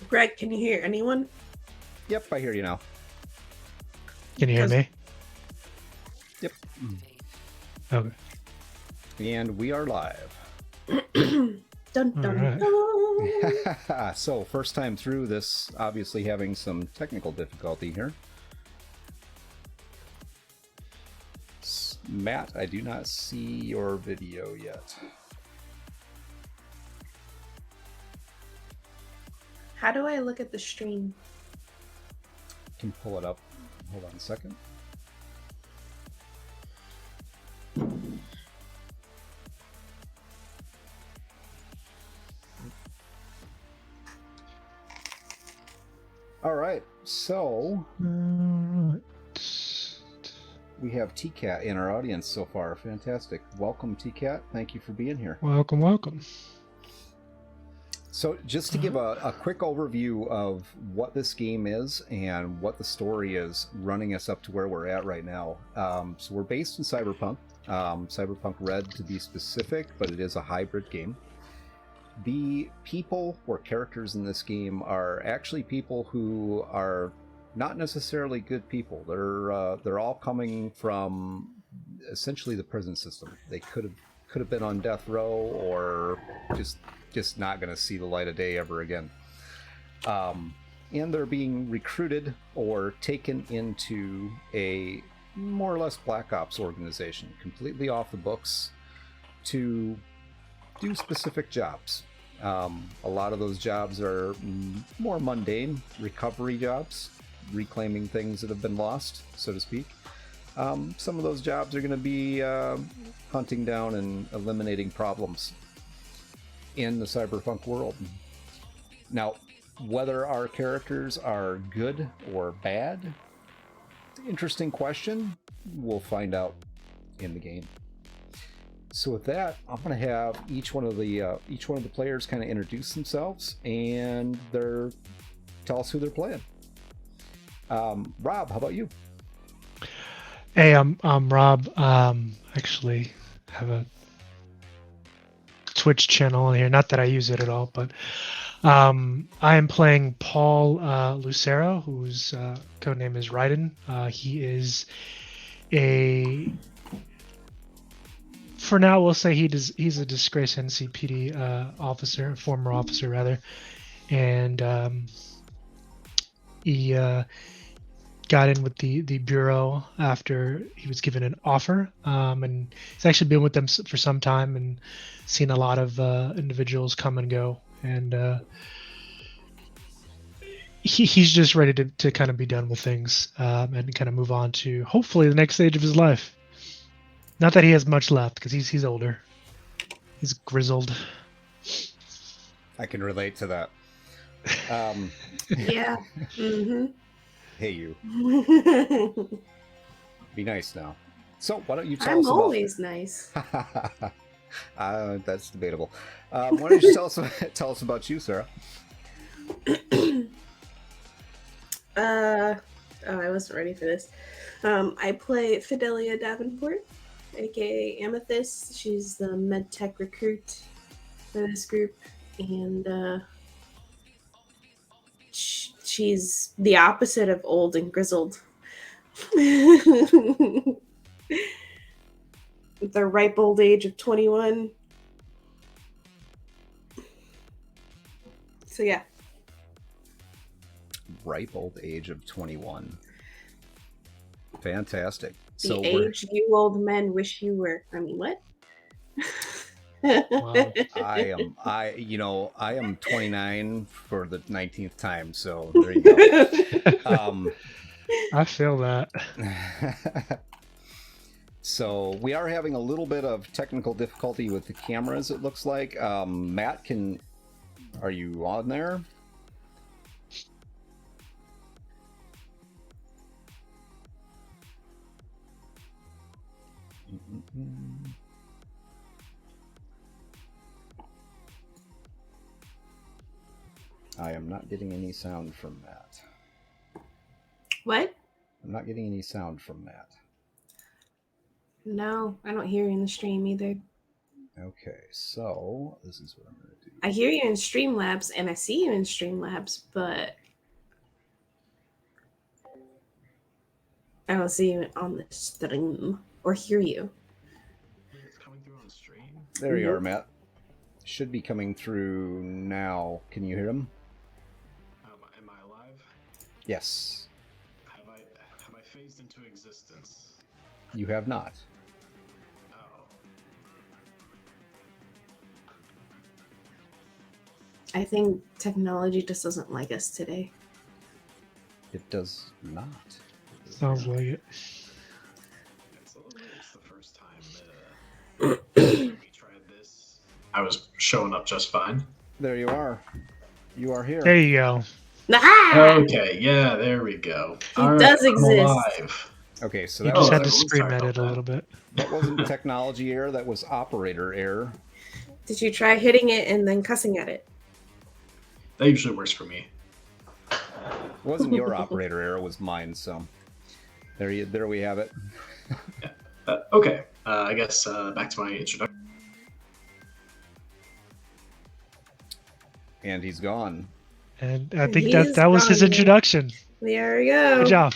Greg, can you hear anyone? Yep, I hear you now. Can you hear me? Yep. Okay. And we are live. Dun, dun, dun. So, first time through this, obviously having some technical difficulty here. Matt, I do not see your video yet. How do I look at the stream? Can pull it up. Hold on a second. All right, so we have TCAT in our audience so far. Fantastic. Welcome, TCAT. Thank you for being here. Welcome, welcome. So just to give a quick overview of what this game is and what the story is running us up to where we're at right now. So we're based in Cyberpunk, Cyberpunk Red to be specific, but it is a hybrid game. The people or characters in this game are actually people who are not necessarily good people. They're all coming from essentially the prison system. They could have been on death row or just not going to see the light of day ever again. And they're being recruited or taken into a more or less Black Ops organization, completely off the books, to do specific jobs. A lot of those jobs are more mundane recovery jobs, reclaiming things that have been lost, so to speak. Some of those jobs are going to be hunting down and eliminating problems in the cyberpunk world. Now, whether our characters are good or bad, interesting question. We'll find out in the game. So with that, I'm going to have each one of the players kind of introduce themselves and tell us who they're playing. Rob, how about you? Hey, I'm Rob. Actually have a Twitch channel on here. Not that I use it at all, but I am playing Paul Lucero, whose codename is Raiden. He is for now, we'll say he's a disgraced NCPD officer, former officer rather, and he got in with the Bureau after he was given an offer, and he's actually been with them for some time and seen a lot of individuals come and go, and he's just ready to kind of be done with things and kind of move on to hopefully the next stage of his life. Not that he has much left, because he's older. He's grizzled. I can relate to that. Yeah. Mm-hmm. Hey, you. Be nice now. So why don't you tell I'm us about... always nice. That's debatable. Why don't you tell us about you, Sarah? I wasn't ready for this. I play Fidelia Davenport, aka Amethyst. She's the medtech recruit for this group, and she's the opposite of old and grizzled. With the ripe old age of 21. So yeah. Ripe old age of 21. Fantastic. The age you old men wish you were. I mean, what? Wow. I am 29 for the 19th time, so there you go. I feel that. So we are having a little bit of technical difficulty with the cameras, it looks like. Matt, are you on there? I am not getting any sound from Matt. What? I'm not getting any sound from Matt. No, I don't hear you in the stream either. Okay, so this is what I'm going to do. I hear you in Streamlabs and I see you in Streamlabs, but I don't see you on the stream or hear you. It's coming through on stream. There you are, Nope. Matt. Should be coming through now. Can you hear him? Am I alive? Yes. Have I phased into existence? You have not. Oh. I think technology just doesn't like us today. It does not. Sounds like it. It's the first time we tried this. I was showing up just fine. There you are. You are here. There you go. Ah! Okay, yeah, there we go. He All right, does I'm exist. alive. Okay, so You that just was, had to sorry scream about at it a that. little bit. that wasn't technology error. That was operator error. Did you try hitting it and then cussing at it? That usually works for me. It wasn't your operator error. It was mine. So there we have it. Okay, I guess back to my introduction. And he's gone. And I think He's that was his gone. introduction. There we go. Good job.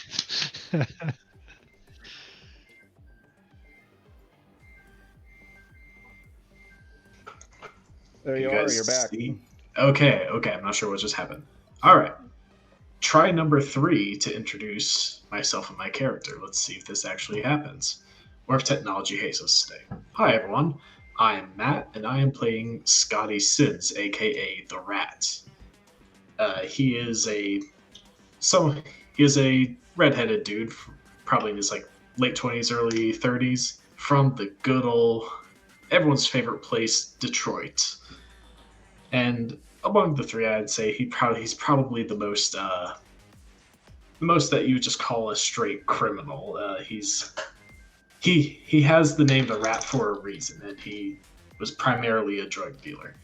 There you are. guys You're back. see? Okay, I'm not sure what just happened. All right. Try number 3 to introduce myself and my character. Let's see if this actually happens. Or if technology hates us today. Hi, everyone. I am Matt, and I am playing Scotty Sids, aka the Rat. He is a redheaded dude, probably in his late 20s, early 30s, from the good old everyone's favorite place, Detroit. And among the three, I'd say he's probably the most that you would just call a straight criminal. He has the name the Rat for a reason, and he was primarily a drug dealer.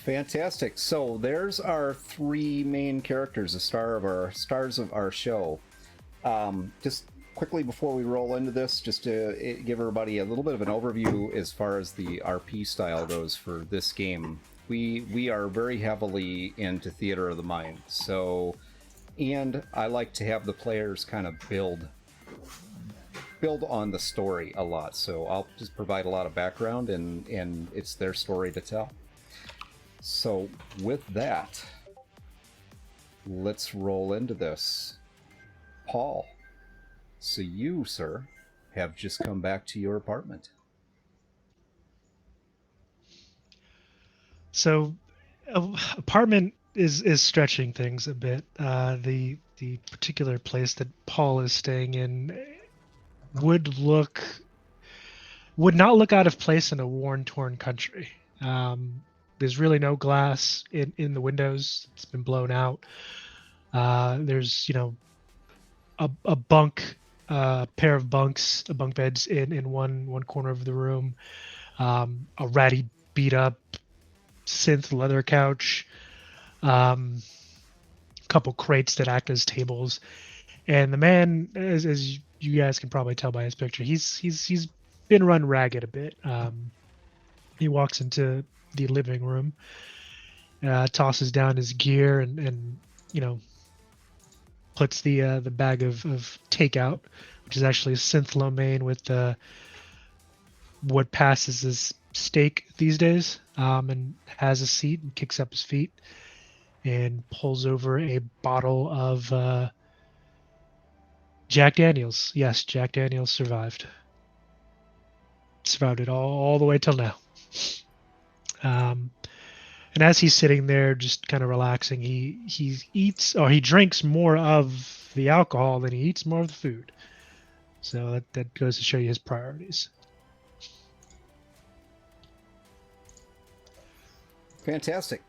Fantastic. So there's our three main characters, the stars of our show. Just quickly before we roll into this, just to give everybody a little bit of an overview as far as the RP style goes for this game. We are very heavily into theater of the mind. So, and I like to have the players kind of build on the story a lot. So I'll just provide a lot of background, and it's their story to tell. So with that, let's roll into this. Paul, so you, sir, have just come back to your apartment. So, apartment is stretching things a bit. The particular place that Paul is staying in would not look out of place in a worn-torn country. There's really no glass in the windows. It's been blown out. There's a bunk, pair of bunks, bunk beds in one corner of the room. A ratty, beat up synth leather couch. Couple crates that act as tables. And the man, as you guys can probably tell by his picture, he's been run ragged a bit. He walks into the living room, tosses down his gear, and puts the bag of takeout, which is actually a synth lo mein with what passes as steak these days, and has a seat and kicks up his feet and pulls over a bottle of Jack Daniels. Yes, Jack Daniels survived it all the way till now. And as he's sitting there just kind of relaxing, he drinks more of the alcohol than he eats more of the food. So that goes to show you his priorities. Fantastic.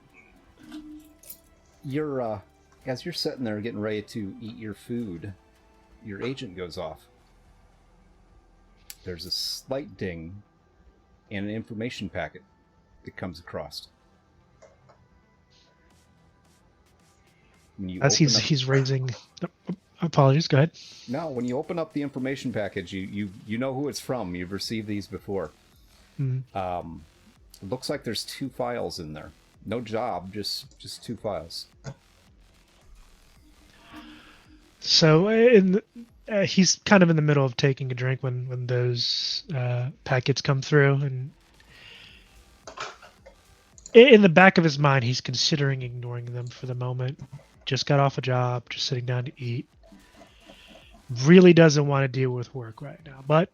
You're as you're sitting there getting ready to eat your food, your agent goes off. There's a slight ding and an information packet that comes across. As he's raising, Apologies. Go ahead. No, when you open up the information package, you know who it's from. You've received these before. Mm. It looks like there's 2 files in there. No job, just 2 files. So he's kind of in the middle of taking a drink when those packets come through, and in the back of his mind, he's considering ignoring them for the moment. Just got off a job, just sitting down to eat. Really doesn't want to deal with work right now, but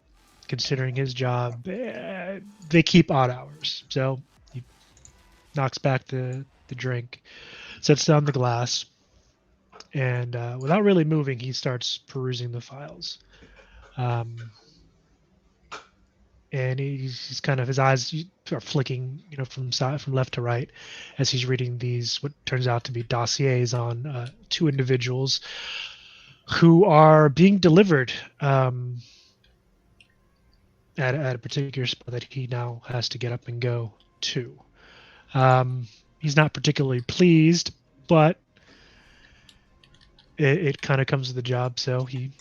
considering his job, they keep odd hours. So he knocks back the drink, sets down the glass, and without really moving, he starts perusing the files. And he's kind of, his eyes are flicking, from left to right as he's reading these, what turns out to be dossiers on 2 individuals who are being delivered at a particular spot that he now has to get up and go to. He's not particularly pleased, but it kind of comes with the job. So he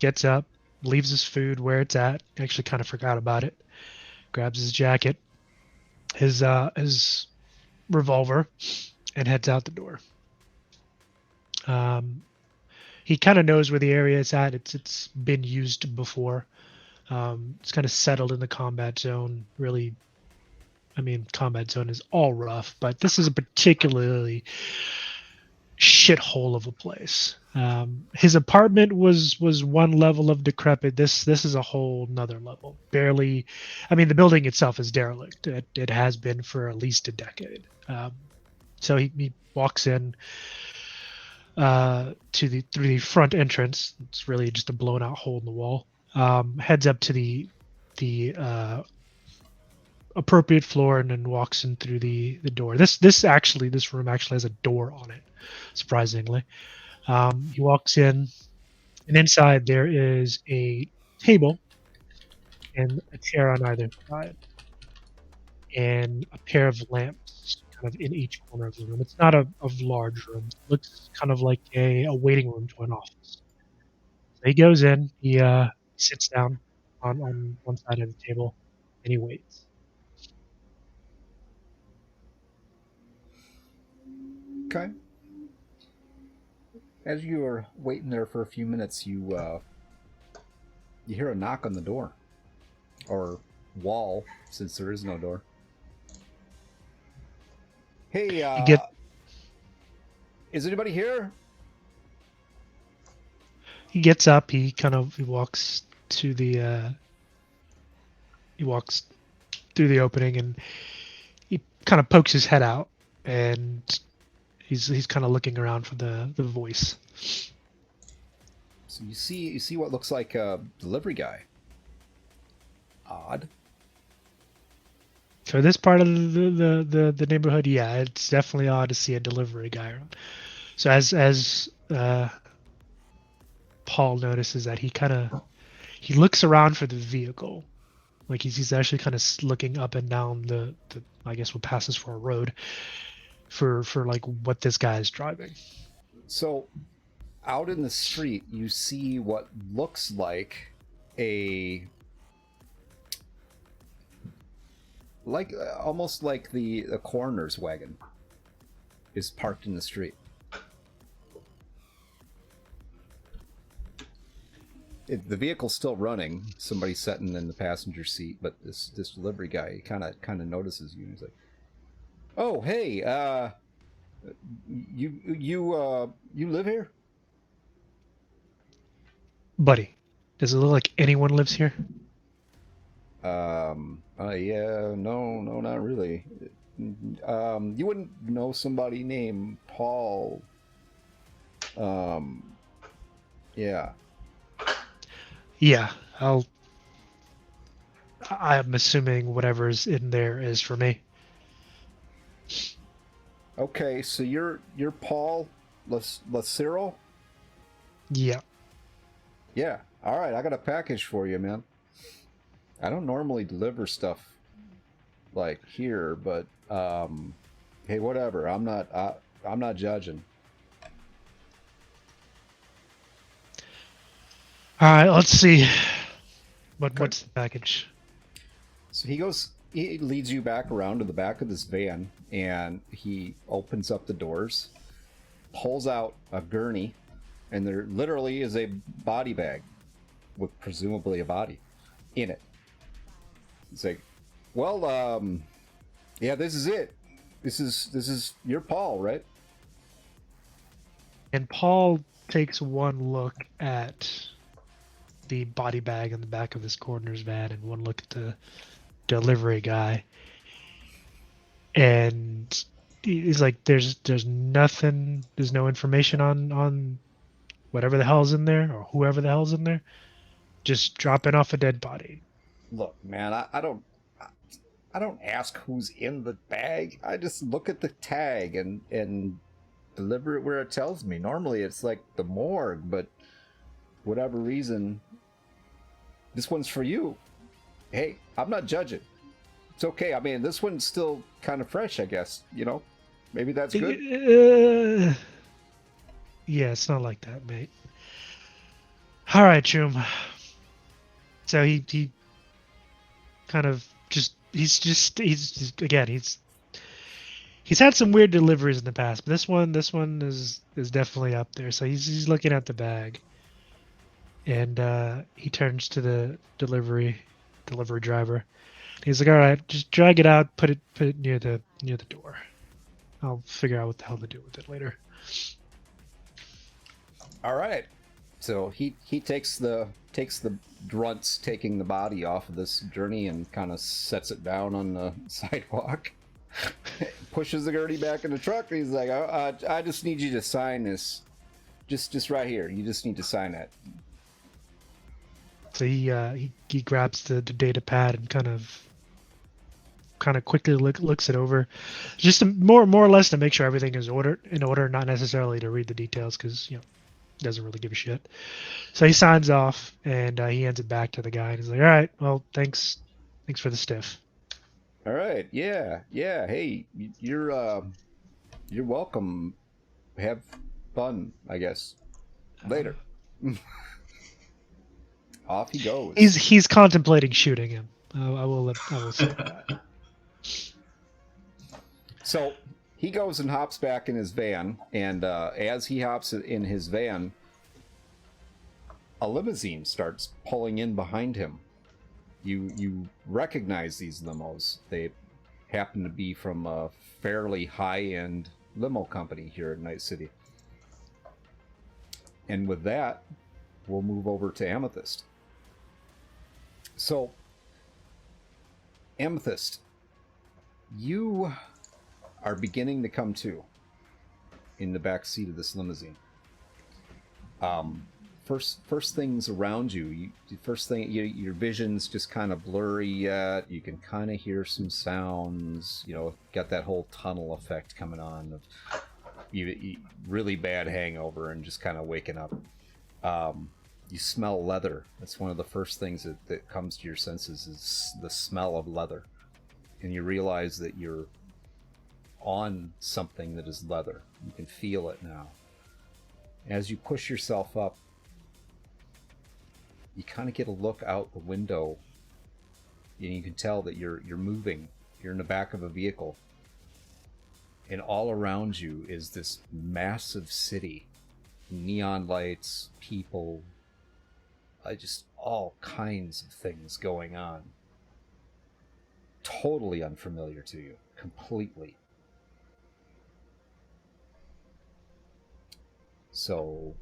gets up, leaves his food where it's at. Actually, kind of forgot about it. Grabs his jacket, his revolver, and heads out the door. He kind of knows where the area is at. It's been used before. It's kind of settled in the combat zone. Really, I mean, combat zone is all rough, but this is a particularly shithole of a place. His apartment was 1 level of decrepit. This is a whole nother level. Barely, I mean, the building itself is derelict. It has been for at least a decade. So he walks in through the front entrance. It's really just a blown out hole in the wall. Heads up to the appropriate floor and then walks in through the door. This room actually has a door on it, surprisingly. He walks in, and inside there is a table and a chair on either side, and a pair of lamps kind of in each corner of the room. It's not a large room. It looks kind of like a waiting room to an office. So he goes in, he sits down on one side of the table, and he waits. Okay. As you are waiting there for a few minutes, you hear a knock on the door. Or wall, since there is no door. Hey, is anybody here? He gets up, he walks to the he walks through the opening, and he kind of pokes his head out, and he's kind of looking around for the voice. So you see what looks like a delivery guy. Odd. For this part of the neighborhood, yeah, it's definitely odd to see a delivery guy around. So as Paul notices that he looks around for the vehicle, like he's actually kind of looking up and down the I guess what passes for a road for like what this guy is driving. So out in the street, you see what looks like almost like the coroner's wagon is parked in the street. The vehicle's still running. Somebody's sitting in the passenger seat, but this delivery guy kind of notices you. He's like, "Oh, hey, you live here?" Buddy, does it look like anyone lives here? Yeah, no, not really. You wouldn't know somebody named Paul. Yeah. Yeah, I'm assuming whatever's in there is for me. Okay, so you're Paul Lacero? Yeah. Yeah. All right, I got a package for you, man. I don't normally deliver stuff like here, but hey, whatever. I'm not judging. All right, let's see. Okay. What's the package? So he leads you back around to the back of this van, and he opens up the doors, pulls out a gurney, and there literally is a body bag with presumably a body in it. It's like, well, yeah, this is it. This is your Paul, right? And Paul takes one look at the body bag in the back of this coroner's van and one look at the delivery guy. And he's like, there's nothing, there's no information on whatever the hell's in there or whoever the hell's in there. Just dropping off a dead body. Look, man, I don't ask who's in the bag. I just look at the tag and deliver it where it tells me. Normally it's like the morgue, but whatever reason, this one's for you. Hey, I'm not judging. It's okay. I mean, this one's still kind of fresh, I guess. You know, maybe that's good. Yeah, it's not like that, mate. All right, Choom. So he kind of he's had some weird deliveries in the past, but this one is definitely up there. So he's looking at the bag, and he turns to the delivery driver. He's like, "All right, just drag it out, put it near the door. I'll figure out what the hell to do with it later." All right. So he takes the grunts taking the body off of this journey and kind of sets it down on the sidewalk. Pushes the gurney back in the truck. And he's like, I just need you to sign this, just right here. You just need to sign that. So he grabs the data pad and kind of quickly looks it over, just to, more or less to make sure everything is in order, not necessarily to read the details because doesn't really give a shit. So he signs off and he hands it back to the guy and he's like, "All right, well, thanks for the stiff." All right, yeah. Hey, you're welcome. Have fun, I guess. Later. Off he goes. He's contemplating shooting him. I will say that. So he goes and hops back in his van, and as he hops in his van, a limousine starts pulling in behind him. You recognize these limos. They happen to be from a fairly high-end limo company here in Night City. And with that, we'll move over to Amethyst. So, Amethyst, you are beginning to come to in the back seat of this limousine. First things around you, your vision's just kind of blurry yet. You can kind of hear some sounds. Got that whole tunnel effect coming on of you really bad hangover and just kind of waking up. You smell leather. That's one of the first things that comes to your senses is the smell of leather, and you realize that you're on something that is leather. You can feel it now. As you push yourself up, you kind of get a look out the window, and you can tell that you're moving. You're in the back of a vehicle, and all around you is this massive city, neon lights, people, just all kinds of things going on. Totally unfamiliar to you, completely. So,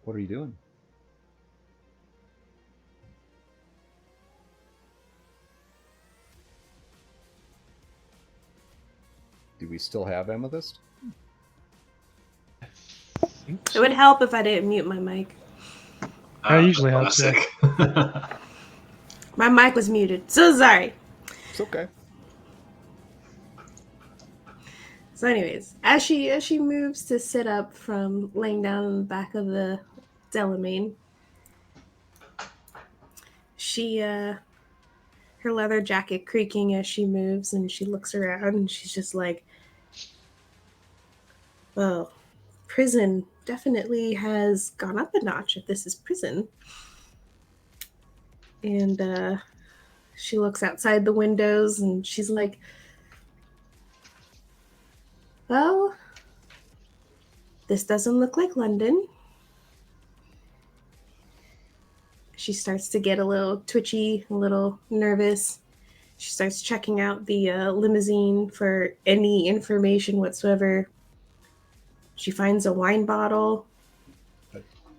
what are you doing? Do we still have Amethyst? It would help if I didn't mute my mic. I usually have classic. My mic was muted. So sorry. It's okay. So anyways, as she moves to sit up from laying down in the back of the Delamain, she her leather jacket creaking as she moves, and she looks around and she's just like, well, prison definitely has gone up a notch if this is prison. And she looks outside the windows and she's like, well, this doesn't look like London. She starts to get a little twitchy, a little nervous. She starts checking out the limousine for any information whatsoever. She finds a wine bottle.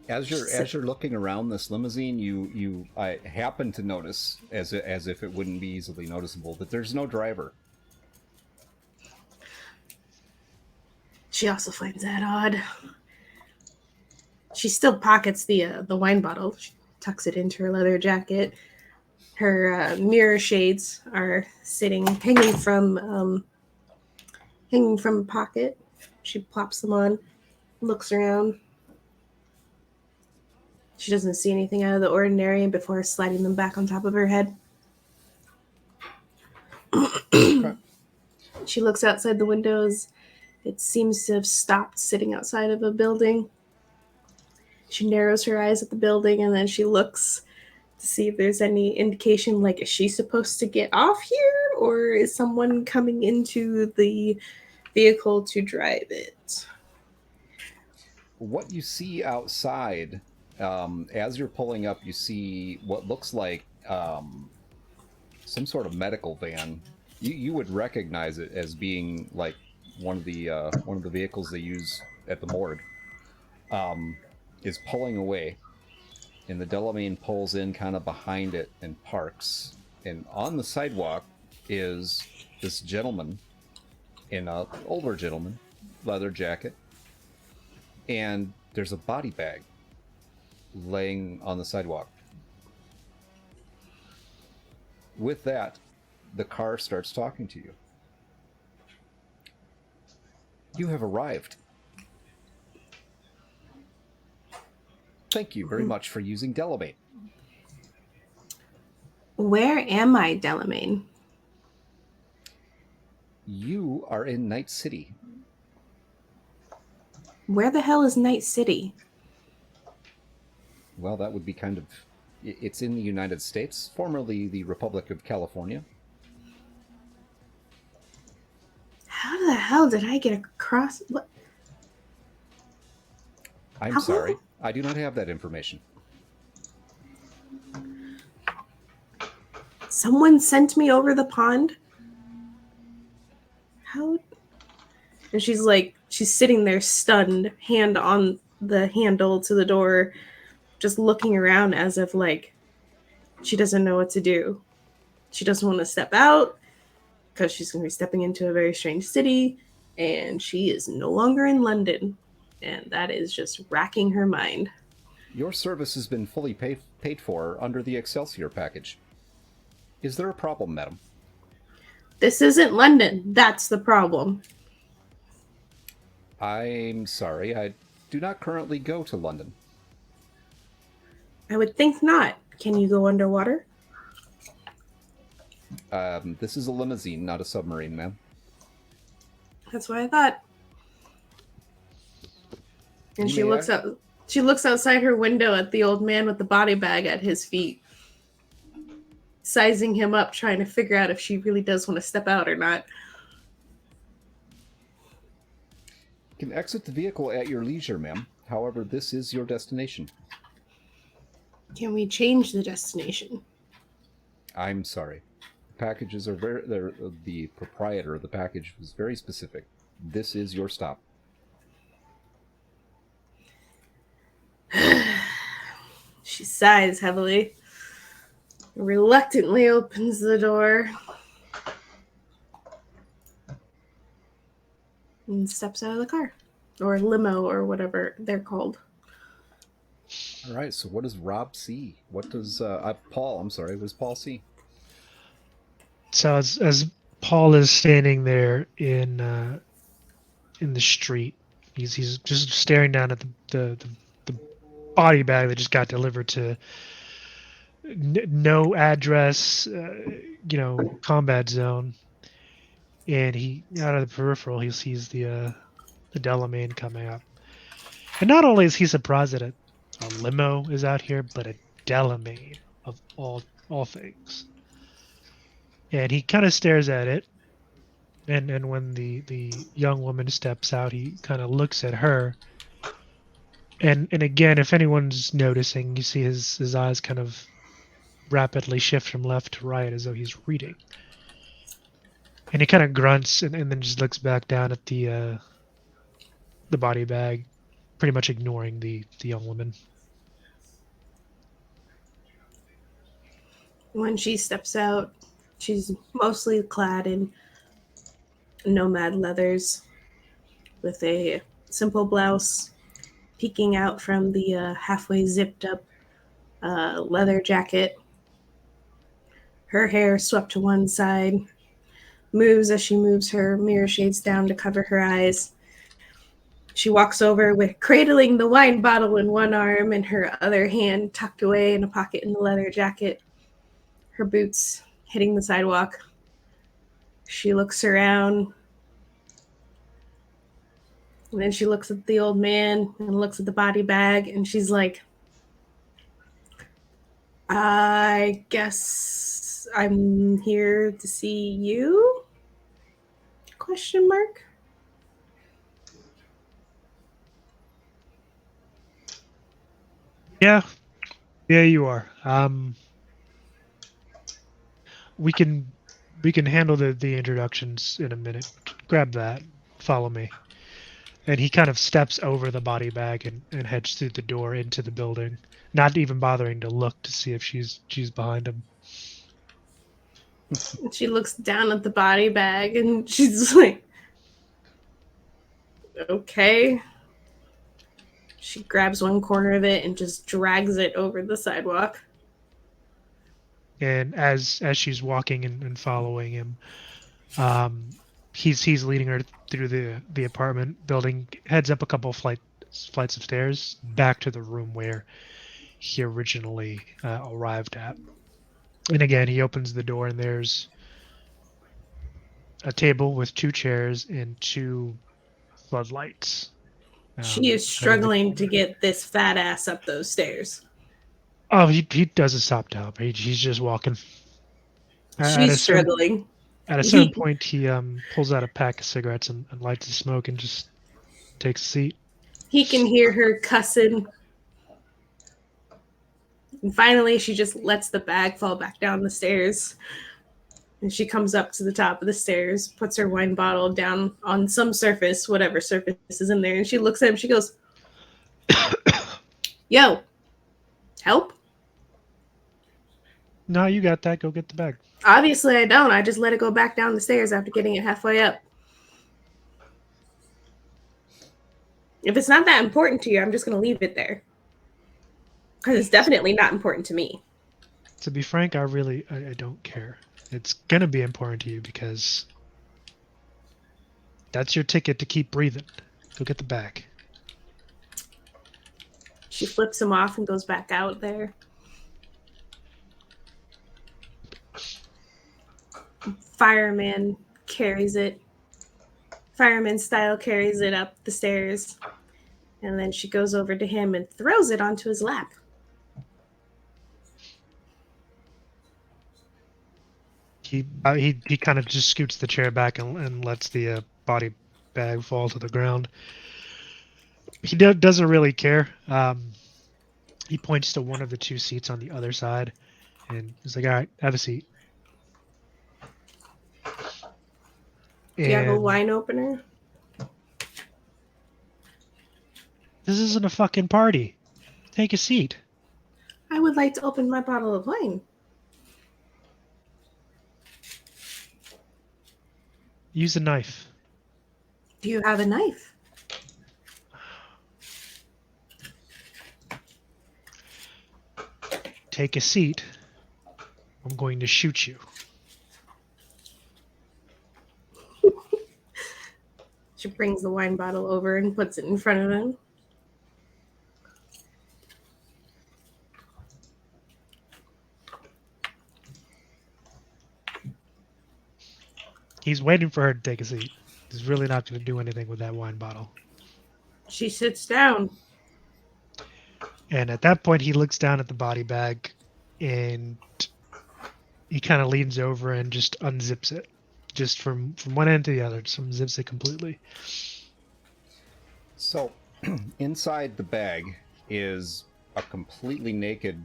As you're looking around this limousine, I happen to notice, as if it wouldn't be easily noticeable, that there's no driver. She also finds that odd. She still pockets the wine bottle. She tucks it into her leather jacket. Her mirror shades are hanging from a pocket. She plops them on, looks around. She doesn't see anything out of the ordinary before sliding them back on top of her head. Okay. She looks outside the windows. It seems to have stopped sitting outside of a building. She narrows her eyes at the building and then she looks to see if there's any indication, like, is she supposed to get off here or is someone coming into the vehicle to drive it? What you see outside, as you're pulling up, you see what looks like some sort of medical van. You would recognize it as being like one of the vehicles they use at the morgue. Is pulling away, and the Delamain pulls in kind of behind it and parks. And on the sidewalk is this gentleman, older gentleman, leather jacket, and there's a body bag laying on the sidewalk. With that, the car starts talking to you. You have arrived. Thank you very much for using Delamain. Where am I, Delamain? You are in Night City. Where the hell is Night City? Well, that would be kind of... It's in the United States, formerly the Republic of California. How the hell did I get across? What? I'm sorry. I do not have that information. Someone sent me over the pond? How? And she's sitting there stunned, hand on the handle to the door, just looking around as if like she doesn't know what to do. She doesn't want to step out because she's going to be stepping into a very strange city, and she is no longer in London, and that is just racking her mind. Your service has been fully paid for under the Excelsior package. Is there a problem, madam? This isn't London. That's the problem. I'm sorry. I do not currently go to London. I would think not. Can you go underwater? This is a limousine, not a submarine, ma'am. That's what I thought. And she looks outside her window at the old man with the body bag at his feet, sizing him up, trying to figure out if she really does want to step out or not. You can exit the vehicle at your leisure, ma'am. However, this is your destination. Can we change the destination? I'm sorry. Packages are the proprietor of the package was very specific. This is your stop. She sighs heavily, reluctantly opens the door, and steps out of the car. Or limo, or whatever they're called. All right, so what does Rob see? What does Paul, I'm sorry, what does Paul see? So as Paul is standing there in the street, he's just staring down at the body bag that just got delivered to no address, combat zone, and he out of the peripheral he sees the Delamain coming up, And not only is he surprised that a limo is out here, but a Delamain of all things. And he kind of stares at it. And when the young woman steps out, he kind of looks at her. And again, if anyone's noticing, you see his eyes kind of rapidly shift from left to right as though he's reading. And he kind of grunts and then just looks back down at the body bag, pretty much ignoring the young woman. When she steps out, she's mostly clad in nomad leathers with a simple blouse peeking out from the halfway zipped up leather jacket. Her hair swept to one side, moves as she moves her mirror shades down to cover her eyes. She walks over with cradling the wine bottle in one arm and her other hand tucked away in a pocket in the leather jacket. Her boots hitting the sidewalk. She looks around. And then she looks at the old man and looks at the body bag and she's like, I guess I'm here to see you? Question mark. Yeah, you are. We can handle the introductions in a minute. Grab that. Follow me. And he kind of steps over the body bag and heads through the door into the building, not even bothering to look to see if she's behind him. And she looks down at the body bag and she's like, okay. She grabs one corner of it and just drags it over the sidewalk. And as she's walking and following him, he's leading her through the apartment building, heads up a couple of flights of stairs back to the room where he originally arrived at. And again, he opens the door and there's a table with 2 chairs and 2 floodlights. She is struggling to get this fat ass up those stairs. Oh, he doesn't stop to help. He's just walking. She's struggling. At a certain point, he pulls out a pack of cigarettes and lights a smoke and just takes a seat. He can hear her cussing. And finally, she just lets the bag fall back down the stairs. And she comes up to the top of the stairs, puts her wine bottle down on some surface, whatever surface is in there. And she looks at him. She goes, yo, help? No, you got that. Go get the bag. Obviously, I don't. I just let it go back down the stairs after getting it halfway up. If it's not that important to you, I'm just going to leave it there. Because it's definitely not important to me. To be frank, I don't care. It's going to be important to you because that's your ticket to keep breathing. Go get the bag. She flips him off and goes back out there. Fireman carries it. Fireman style carries it up the stairs. And then she goes over to him and throws it onto his lap. He kind of just scoots the chair back and lets the body bag fall to the ground. He doesn't really care. He points to one of the 2 seats on the other side, and he's like, "All right, have a seat." Do you have a wine opener? This isn't a fucking party. Take a seat. I would like to open my bottle of wine. Use a knife. Do you have a knife? Take a seat. I'm going to shoot you. She brings the wine bottle over and puts it in front of him. He's waiting for her to take a seat. He's really not going to do anything with that wine bottle. She sits down. And at that point, he looks down at the body bag, and he kind of leans over and just unzips it, just from one end to the other, just unzips it completely. So, inside the bag is a completely naked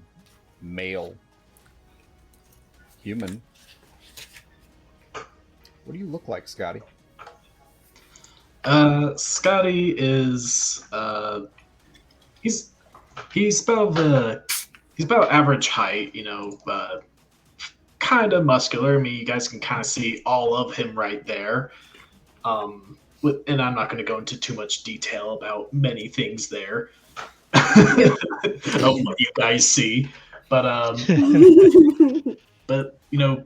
male human. What do you look like, Scotty? Scotty is he's he's about average height, kind of muscular. I mean, you guys can kind of see all of him right there. And I'm not going to go into too much detail about many things there of what you guys see, but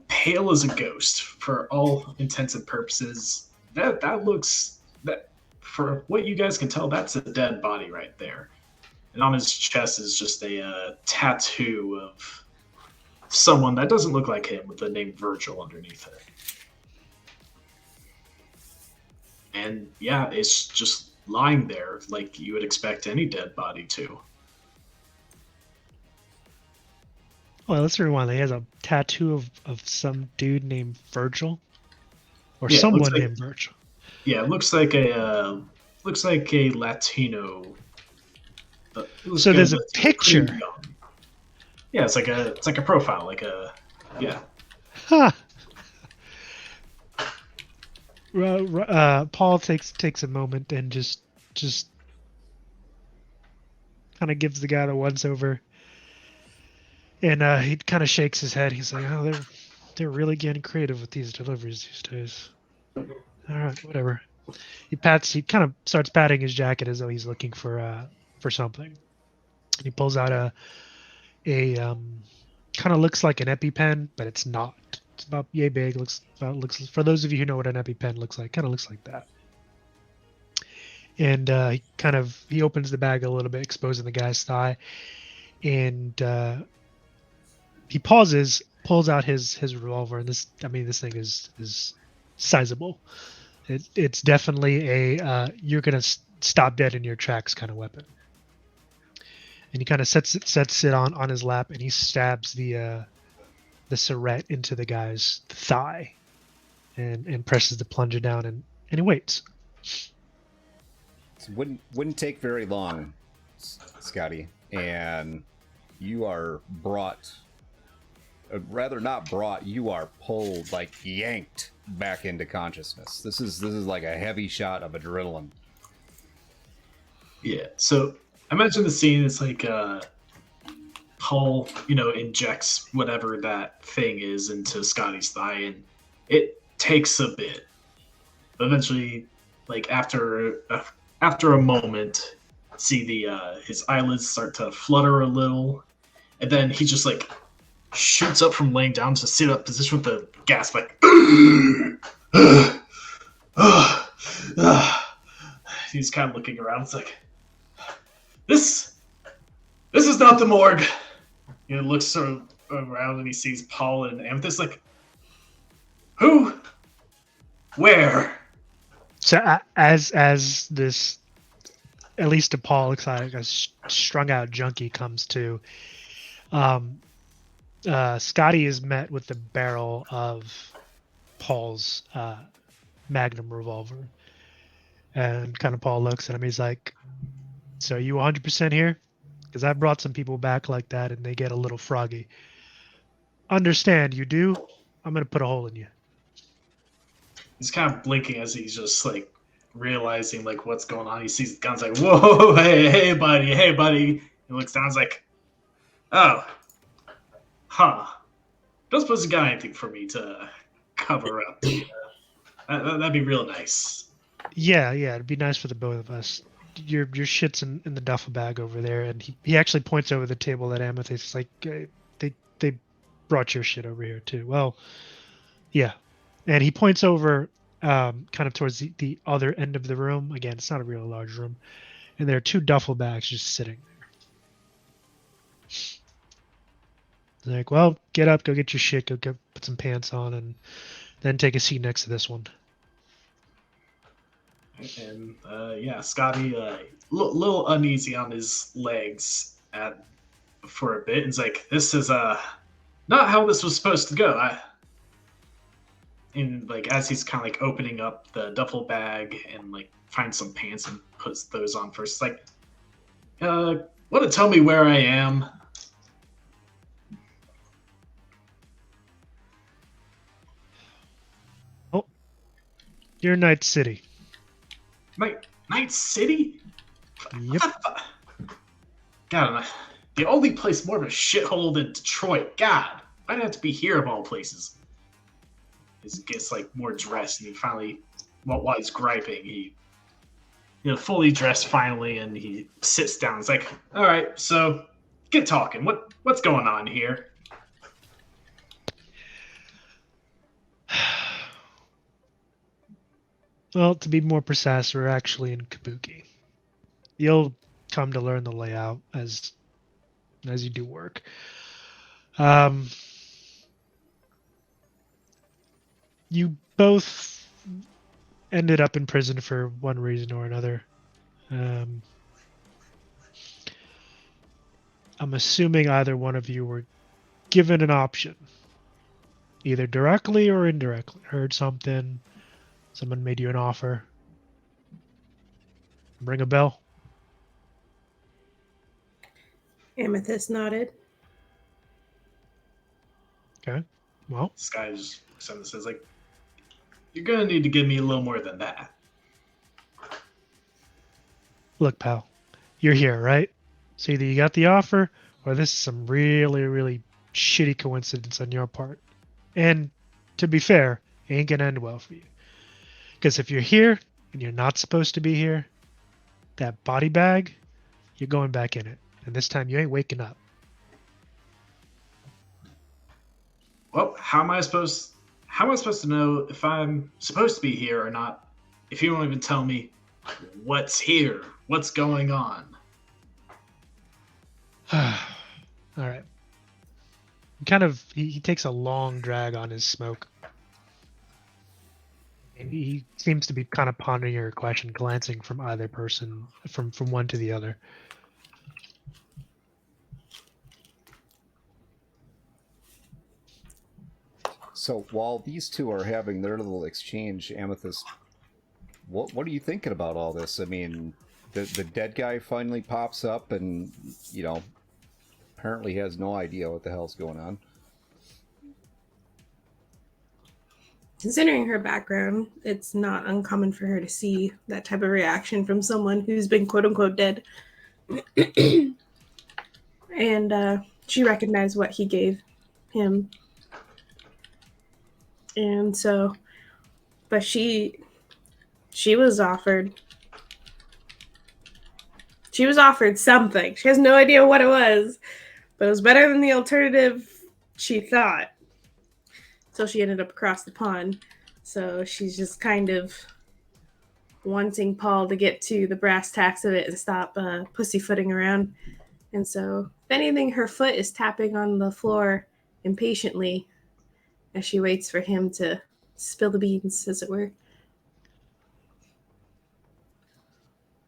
pale as a ghost for all intents and purposes. That looks that for what you guys can tell, that's a dead body right there. And on his chest is just a tattoo of someone that doesn't look like him with the name Virgil underneath it. And yeah, it's just lying there like you would expect any dead body to. Well, let's rewind. He has a tattoo of some dude named Virgil, or Yeah, someone named Virgil. Yeah, it looks like a Latino. So there's a picture. Yeah, it's like a profile, yeah. Huh. Paul takes a moment and just kind of gives the guy the once over, and he kind of shakes his head. He's like, "Oh, they're really getting creative with these deliveries these days." All right, whatever. He kind of starts patting his jacket as though he's looking for something. And he pulls out a kind of looks like an EpiPen, but it's not. It's about yay big. Looks for those of you who know what an EpiPen looks like, kind of looks like that. And he opens the bag a little bit, exposing the guy's thigh, and he pauses, pulls out his revolver, and this thing is sizable. It's definitely a you're gonna stop dead in your tracks kind of weapon. And he kind of sets it on his lap, and he stabs the Surrette into the guy's thigh, and presses the plunger down, and he waits. It wouldn't take very long, Scotty, and you are brought, rather not brought, you are pulled, like yanked back into consciousness. This is like a heavy shot of adrenaline. Yeah. So imagine the scene. It's like Paul, injects whatever that thing is into Scotty's thigh, and it takes a bit. But eventually, like after a moment, see the his eyelids start to flutter a little, and then he just like shoots up from laying down to sit up position with the gasp, like he's kind of looking around. It's like, this is not the morgue. He looks sort of around and he sees Paul and Amethyst. Like, who? Where? So as this, at least to Paul, looks like a strung out junkie comes to, Scotty is met with the barrel of Paul's Magnum revolver, and kind of Paul looks at him. He's like, "So are you 100% here? Because I brought some people back like that, and they get a little froggy. Understand? You do? I'm gonna put a hole in you." He's kind of blinking as he's just like realizing like what's going on. He sees the guns, like, "Whoa, hey buddy." He looks down, he's like, "Oh, huh. Don't suppose you got anything for me to cover up? That'd be real nice." Yeah, it'd be nice for the both of us. Your shit's in the duffel bag over there, and he actually points over the table at Amethyst. It's like, they brought your shit over here too. Well, yeah. And he points over kind of towards the other end of the room. Again, it's not a real large room. And there are two duffel bags just sitting there. They're like, well, get up, go get your shit, go put some pants on, and then take a seat next to this one. And yeah, Scotty, little uneasy on his legs for a bit and is like, "This is not how this was supposed to go." And like as he's kind of like opening up the duffel bag and like finds some pants and puts those on first, it's like, want to tell me where I am? Oh, you're Night City. Night City? Yep. God, the only place more of a shithole than Detroit. God, why'd I have to be here of all places? He gets like more dressed, and he finally, while he's griping, he, fully dressed finally, and he sits down. It's like, all right, so get talking. What's going on here? Well, to be more precise, we're actually in Kabuki. You'll come to learn the layout as you do work. You both ended up in prison for one reason or another. I'm assuming either one of you were given an option, either directly or indirectly. Heard something, someone made you an offer. Ring a bell? Amethyst nodded. Okay. Well, This guy just says like, "You're gonna need to give me a little more than that." look, pal, you're here, right? So either you got the offer, or this is some really, really shitty coincidence on your part. And to be fair, it ain't gonna end well for you. Because if you're here and you're not supposed to be here, that body bag, you're going back in it. And this time you ain't waking up. Well, how am I supposed to know if I'm supposed to be here or not if you won't even tell me what's here, what's going on? All right. He takes a long drag on his smoke. And he seems to be kind of pondering your question, glancing from either person, from one to the other. So while these two are having their little exchange, Amethyst, what are you thinking about all this? I mean, the dead guy finally pops up and, apparently has no idea what the hell's going on. Considering her background, it's not uncommon for her to see that type of reaction from someone who's been quote unquote dead. And she recognized what he gave him. And so, but she was offered something. She has no idea what it was, but it was better than the alternative she thought. So she ended up across the pond. So she's just kind of wanting Paul to get to the brass tacks of it and stop pussyfooting around. And so, if anything, her foot is tapping on the floor impatiently as she waits for him to spill the beans, as it were.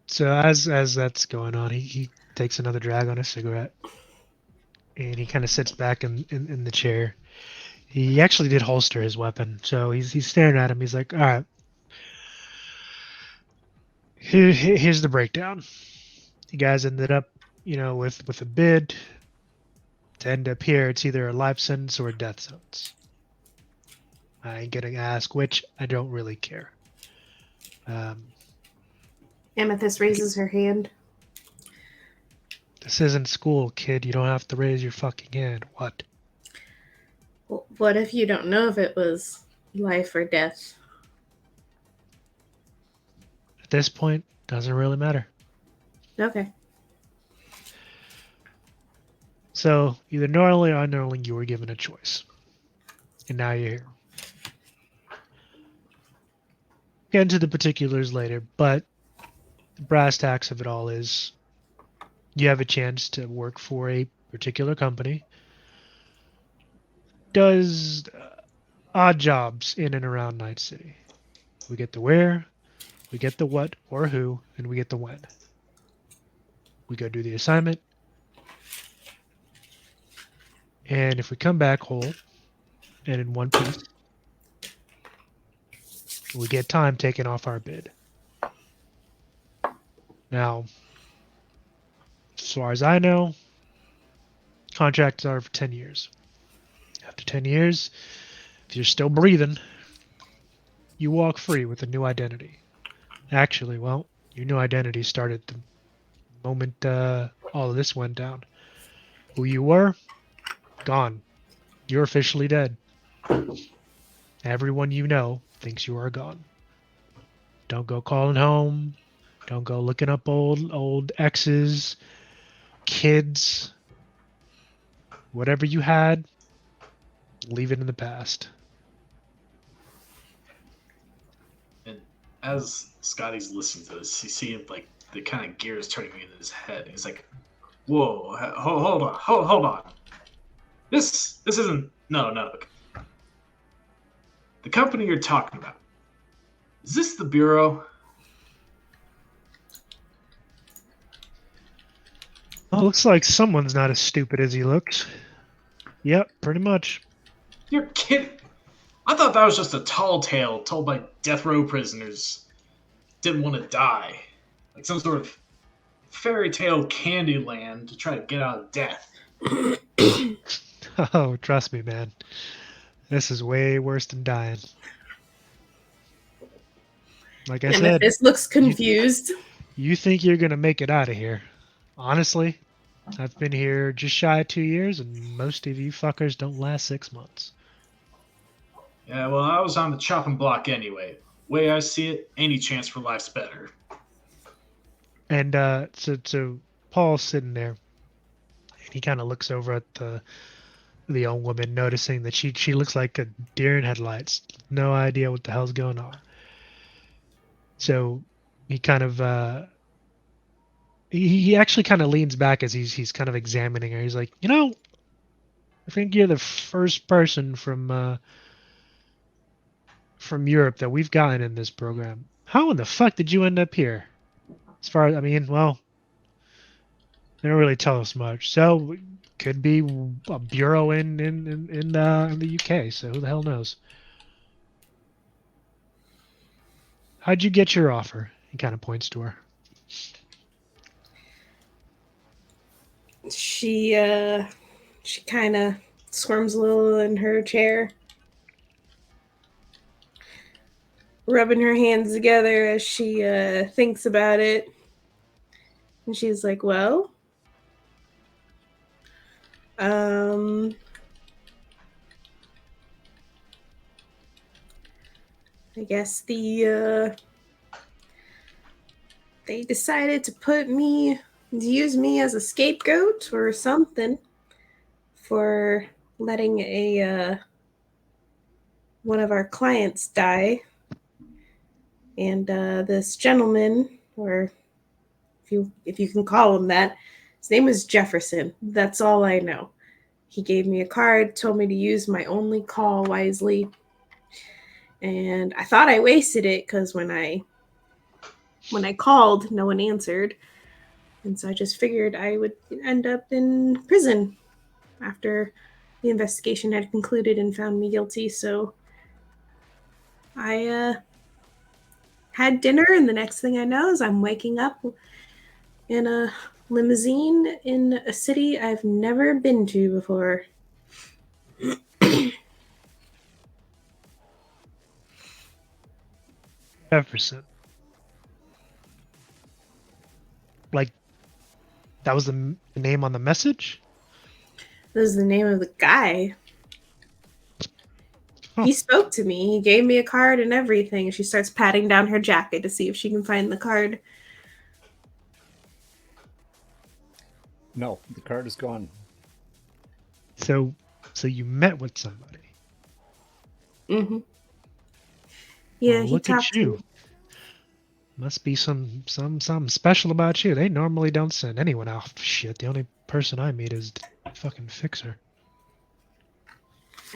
So as that's going on, he takes another drag on a cigarette, and he kind of sits back in the chair. He actually did holster his weapon, so he's staring at him. He's like, "All right, here's the breakdown. You guys ended up, with a bid to end up here. It's either a life sentence or a death sentence. I ain't gonna ask which. I don't really care." Amethyst raises her hand. This isn't school, kid. You don't have to raise your fucking hand. What? Well, what if you don't know if it was life or death? At this point, doesn't really matter. Okay. So, either knowingly or unknowingly, you were given a choice. And now you're here. Get into the particulars later, but the brass tacks of it all is you have a chance to work for a particular company. Does odd jobs in and around Night City. We get the where, we get the what or who, and we get the when. We go do the assignment, And if we come back whole and in one piece, we get time taken off our bid. Now, as far as I know, contracts are for 10 years. After 10 years, if you're still breathing, you walk free with a new identity. Actually, well, your new identity started the moment all of this went down. Who you were, gone. You're officially dead. Everyone you know thinks you are gone. Don't go calling home. Don't go looking up old exes, kids, whatever you had, leave it in the past. And as Scotty's listening to this, you see like the kind of gears turning in his head. He's like, "Whoa, hold on. This isn't no. The company you're talking about, is this the Bureau?" Oh, looks like someone's not as stupid as he looks. Yep, pretty much. You're kidding. I thought that was just a tall tale told by death row prisoners didn't want to die. Like some sort of fairy tale candy land to try to get out of death. Oh, trust me, man. This is way worse than dying. Like I said, This looks confused. You think you're going to make it out of here. Honestly, I've been here just shy of 2 years, and most of you fuckers don't last 6 months. Yeah, well, I was on the chopping block anyway. Way I see it, any chance for life's better. And so Paul's sitting there, and he kind of looks over at the old woman, noticing that she looks like a deer in headlights. No idea what the hell's going on. So he kind of he actually kind of leans back as he's kind of examining her. He's like, I think you're the first person from Europe that we've gotten in this program. How in the fuck did you end up here? As far as well, they don't really tell us much. So could be a bureau in the UK. So who the hell knows? How'd you get your offer? He kind of points to her. She kind of squirms a little in her chair, rubbing her hands together as she thinks about it. And she's like, well, I guess they decided to use me as a scapegoat or something for letting one of our clients die. And this gentleman, or if you can call him that, his name was Jefferson. That's all I know. He gave me a card, told me to use my only call wisely. And I thought I wasted it because when I called, no one answered. And so I just figured I would end up in prison after the investigation had concluded and found me guilty. So I had dinner, and the next thing I know is I'm waking up in a limousine in a city I've never been to before. Jefferson. Like, that was the name on the message? This is the name of the guy. Huh. He spoke to me. He gave me a card and everything. She starts patting down her jacket to see if she can find the card. No, the card is gone. So you met with somebody. Mm-hmm. Yeah, well, he look talked at you. to me. Must be something special about you. They normally don't send anyone out. Shit, the only person I meet is the fucking fixer.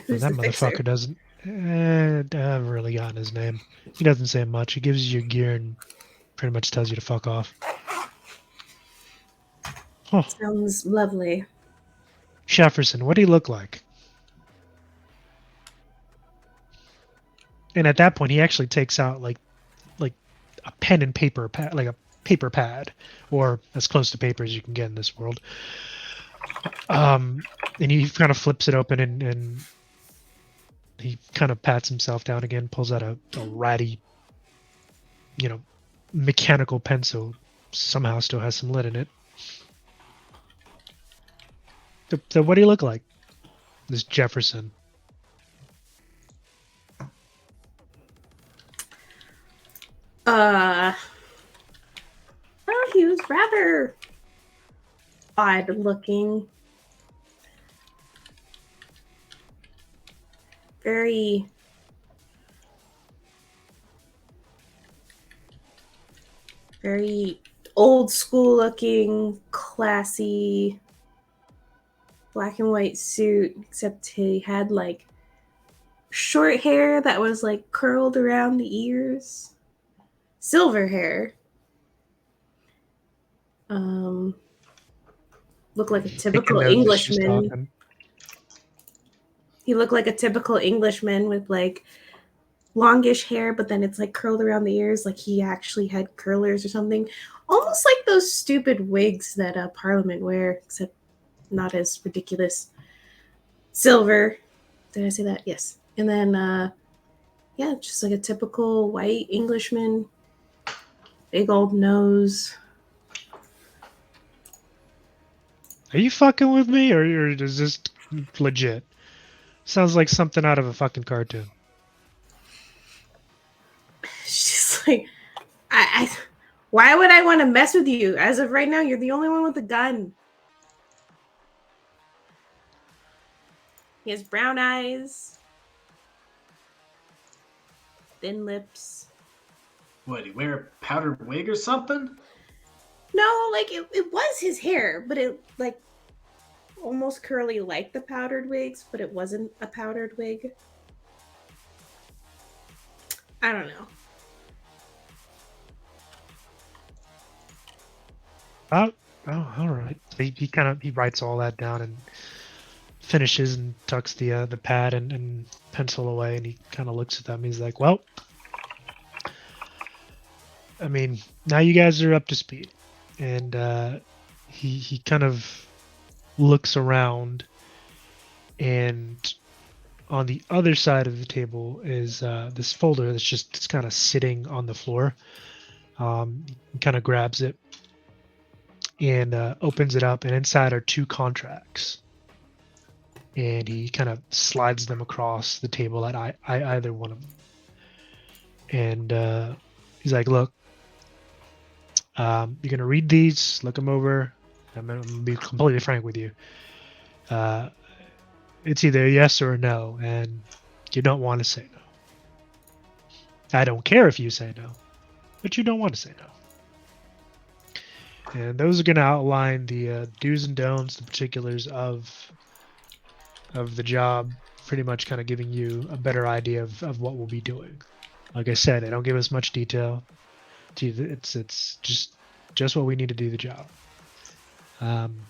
Who's and that the motherfucker fixer? doesn't. I haven't really gotten his name. He doesn't say much. He gives you your gear and pretty much tells you to fuck off. Huh. Sounds lovely. Jefferson, what do he look like? And at that point, he actually takes out like a pen and paper pad, like a paper pad, or as close to paper as you can get in this world. And he kind of flips it open and he kind of pats himself down again, pulls out a ratty, mechanical pencil. Somehow still has some lead in it. So what do you look like? This Jefferson. Well, he was rather odd looking. Very old school looking, classy, black and white suit, except he had like short hair that was like curled around the ears. Silver hair. Looked like a typical Englishman. He looked like a typical Englishman with like longish hair, but then it's like curled around the ears, like he actually had curlers or something. Almost like those stupid wigs that Parliament wear, except not as ridiculous. Silver. Did I say that? Yes. And then, yeah, just like a typical white Englishman. Big old nose. Are you fucking with me, or is this legit? Sounds like something out of a fucking cartoon. She's like, why would I want to mess with you? As of right now, you're the only one with a gun. He has brown eyes, thin lips. What, did he wear a powdered wig or something? No, like it was his hair, but it like almost curly like the powdered wigs, but it wasn't a powdered wig. I don't know. Oh, all right. He writes all that down and finishes and tucks the pad and pencil away, and he kind of looks at them. He's like, "Well, I mean, now you guys are up to speed." And he kind of looks around, and on the other side of the table is this folder that's just kind of sitting on the floor. He kind of grabs it and opens it up, and inside are 2 contracts. And he kind of slides them across the table at either one of them. And he's like, "Look, you're going to read these, look them over. I'm going to be completely frank with you. It's either a yes or a no, and you don't want to say no. I don't care if you say no, but you don't want to say no. And those are going to outline the do's and don'ts, the particulars of the job, pretty much kind of giving you a better idea of what we'll be doing. Like I said, they don't give us much detail. It's just what we need to do the job. Don't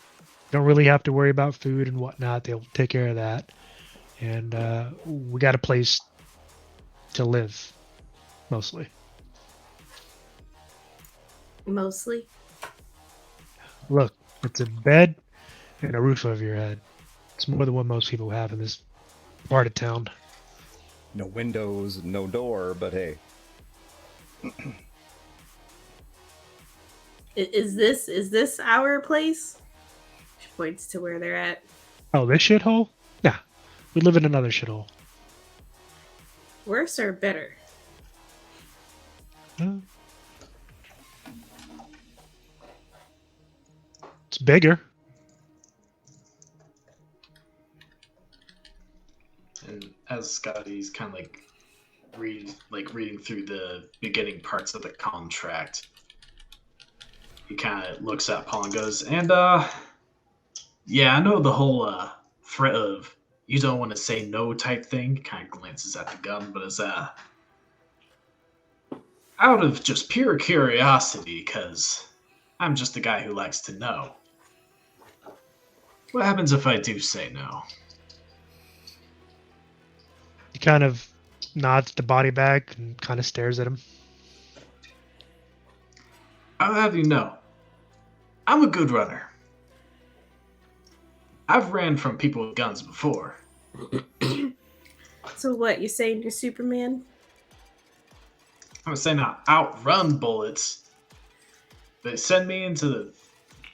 really have to worry about food and whatnot. They'll take care of that. And we got a place to live, mostly. Mostly? Look, it's a bed and a roof over your head. It's more than what most people have in this part of town. No windows, no door, but hey. Is this our place? She points to where they're at. Oh, this shithole? Yeah, we live in another shithole. Worse or better? It's bigger. And as Scotty's kind of reading through the beginning parts of the contract, he kind of looks at Paul and goes, "And yeah, I know the whole threat of you don't want to say no type thing." Kind of glances at the gun, but it's out of just pure curiosity, because I'm just a guy who likes to know. What happens if I do say no? He kind of nods at the body bag and kind of stares at him. I'll have you know, I'm a good runner. I've ran from people with guns before. So what, you saying you're Superman? I'm saying I outrun bullets, but send me into the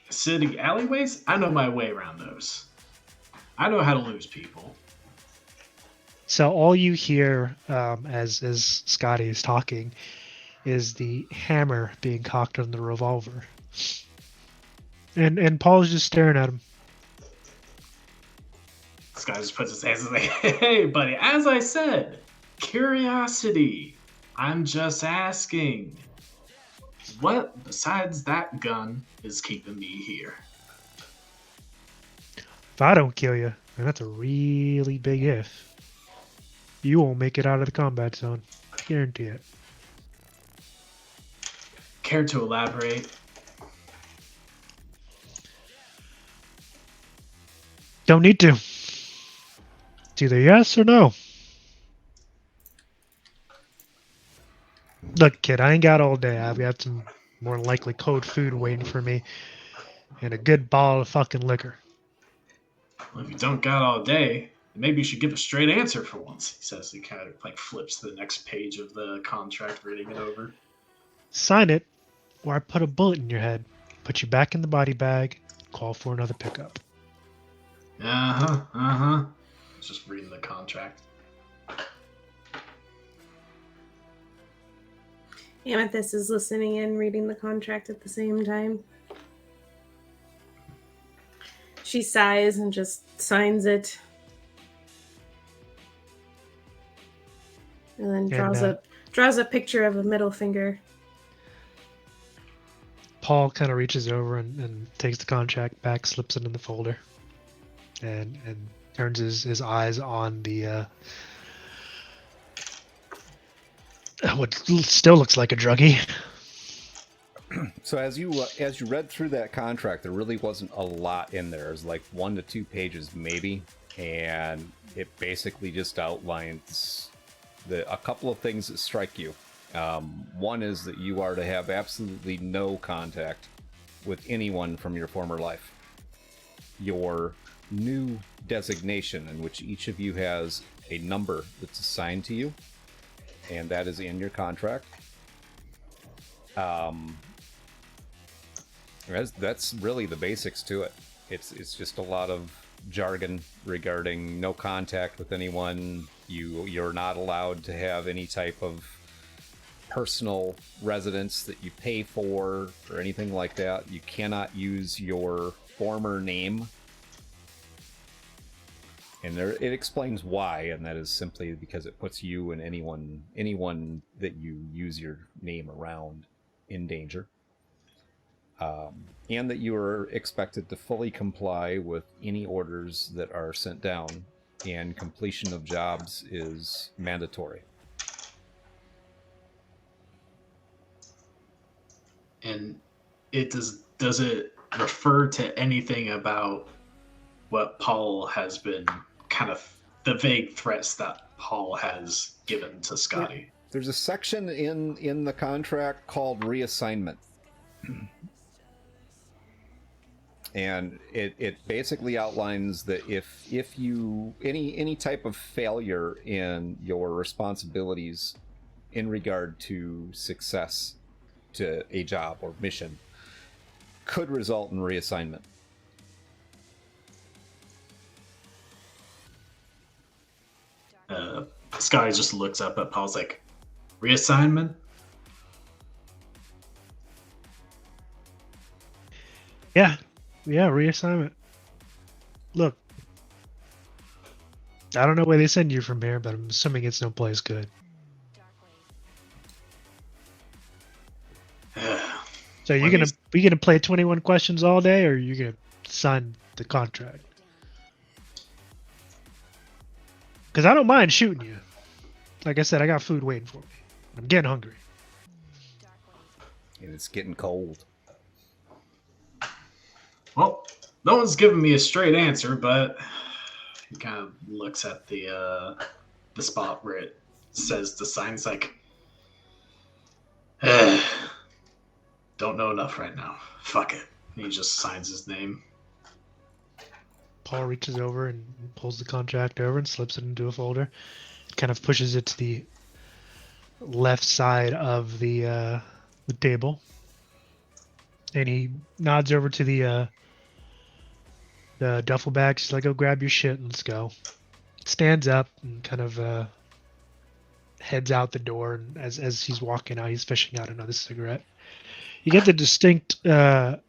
city alleyways? I know my way around those. I know how to lose people. So all you hear as Scotty is talking is the hammer being cocked on the revolver, and Paul's just staring at him. This guy just puts his hands and like, hey, buddy, as I said, curiosity. I'm just asking. What besides that gun is keeping me here? If I don't kill you, and that's a really big if, you won't make it out of the combat zone. Guarantee it. Care to elaborate? Don't need to. It's either yes or no. Look, kid, I ain't got all day. I've got some more than likely cold food waiting for me, and a good bottle of fucking liquor. Well, if you don't got all day, maybe you should give a straight answer for once, he says. He kind of like flips to the next page of the contract, reading it over. Sign it, or I put a bullet in your head, put you back in the body bag, call for another pickup. Just reading the contract. Amethyst is listening in, reading the contract at the same time. She sighs and just signs it. And then draws a picture of a middle finger. Paul kind of reaches over and takes the contract back, slips it in the folder, and turns his eyes on the what still looks like a druggie. So as you read through that contract, there really wasn't a lot in there. It was like 1 to 2 pages maybe, and it basically just outlines a couple of things that strike you. One is that you are to have absolutely no contact with anyone from your former life. Your new designation, in which each of you has a number that's assigned to you, and that is in your contract. That's really the basics to it. It's just a lot of jargon regarding no contact with anyone. You're not allowed to have any type of personal residence that you pay for or anything like that. You cannot use your former name. And it explains why, and that is simply because it puts you and anyone that you use your name around in danger. And that you are expected to fully comply with any orders that are sent down, and completion of jobs is mandatory. And it does it refer to anything about what Paul has been kind of the vague threats that Paul has given to Scotty? There's a section in the contract called reassignment. And it basically outlines that if you any type of failure in your responsibilities in regard to success to a job or mission could result in reassignment. Scotty just looks up at Paul's like, reassignment? Yeah, reassignment. Look, I don't know where they send you from here, but I'm assuming it's no place good. So we gonna play 21 questions all day, or are you gonna sign the contract? Because I don't mind shooting you. Like I said, I got food waiting for me. I'm getting hungry. And it's getting cold. Well, No one's giving me a straight answer, but he kind of looks at the spot where it says the sign's like, don't know enough right now. Fuck it. And he just signs his name. Paul reaches over and pulls the contract over and slips it into a folder. Kind of pushes it to the left side of the table, and he nods over to the duffel bag. She's like, "Go grab your shit and let's go." Stands up and kind of heads out the door. And as he's walking out, he's fishing out another cigarette. You get the distinct idea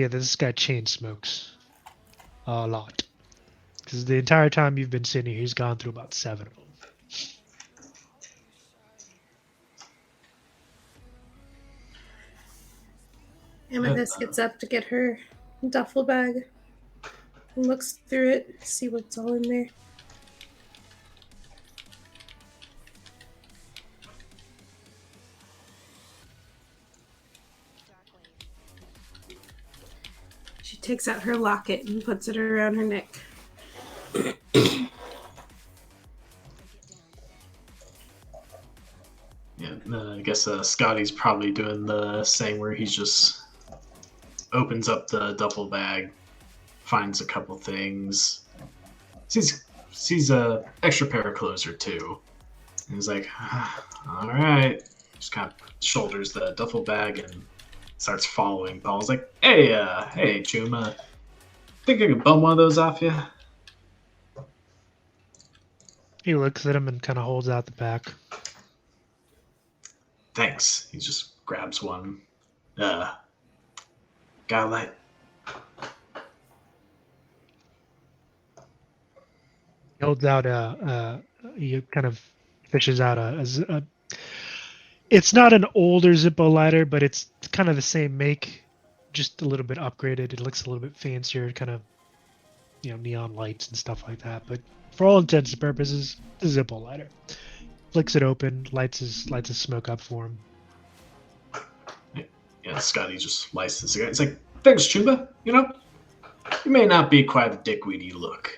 that this guy chain smokes a lot, because the entire time you've been sitting here, he's gone through about 7 of them. Amethyst gets up to get her duffel bag and looks through it, see what's all in there. She takes out her locket and puts it around her neck. Yeah, I guess Scotty's probably doing the same where he just opens up the duffel bag, finds a couple things, sees a extra pair of clothes or two, and he's like, all right. Just kind of shoulders the duffel bag and starts following Paul's like, hey Chuma, think I could bum one of those off you? He looks at him and kind of holds out the pack. Thanks. He just grabs one. Got a light. He holds out he kind of fishes out a it's not an older Zippo lighter, but it's kind of the same make, just a little bit upgraded. It looks a little bit fancier, kind of, neon lights and stuff like that. But for all intents and purposes, the Zippo lighter. Flicks it open, lights his smoke up for him. Yeah, Scotty just lights the cigarette. It's like, thanks, Chuba. You may not be quite the dickweed you look.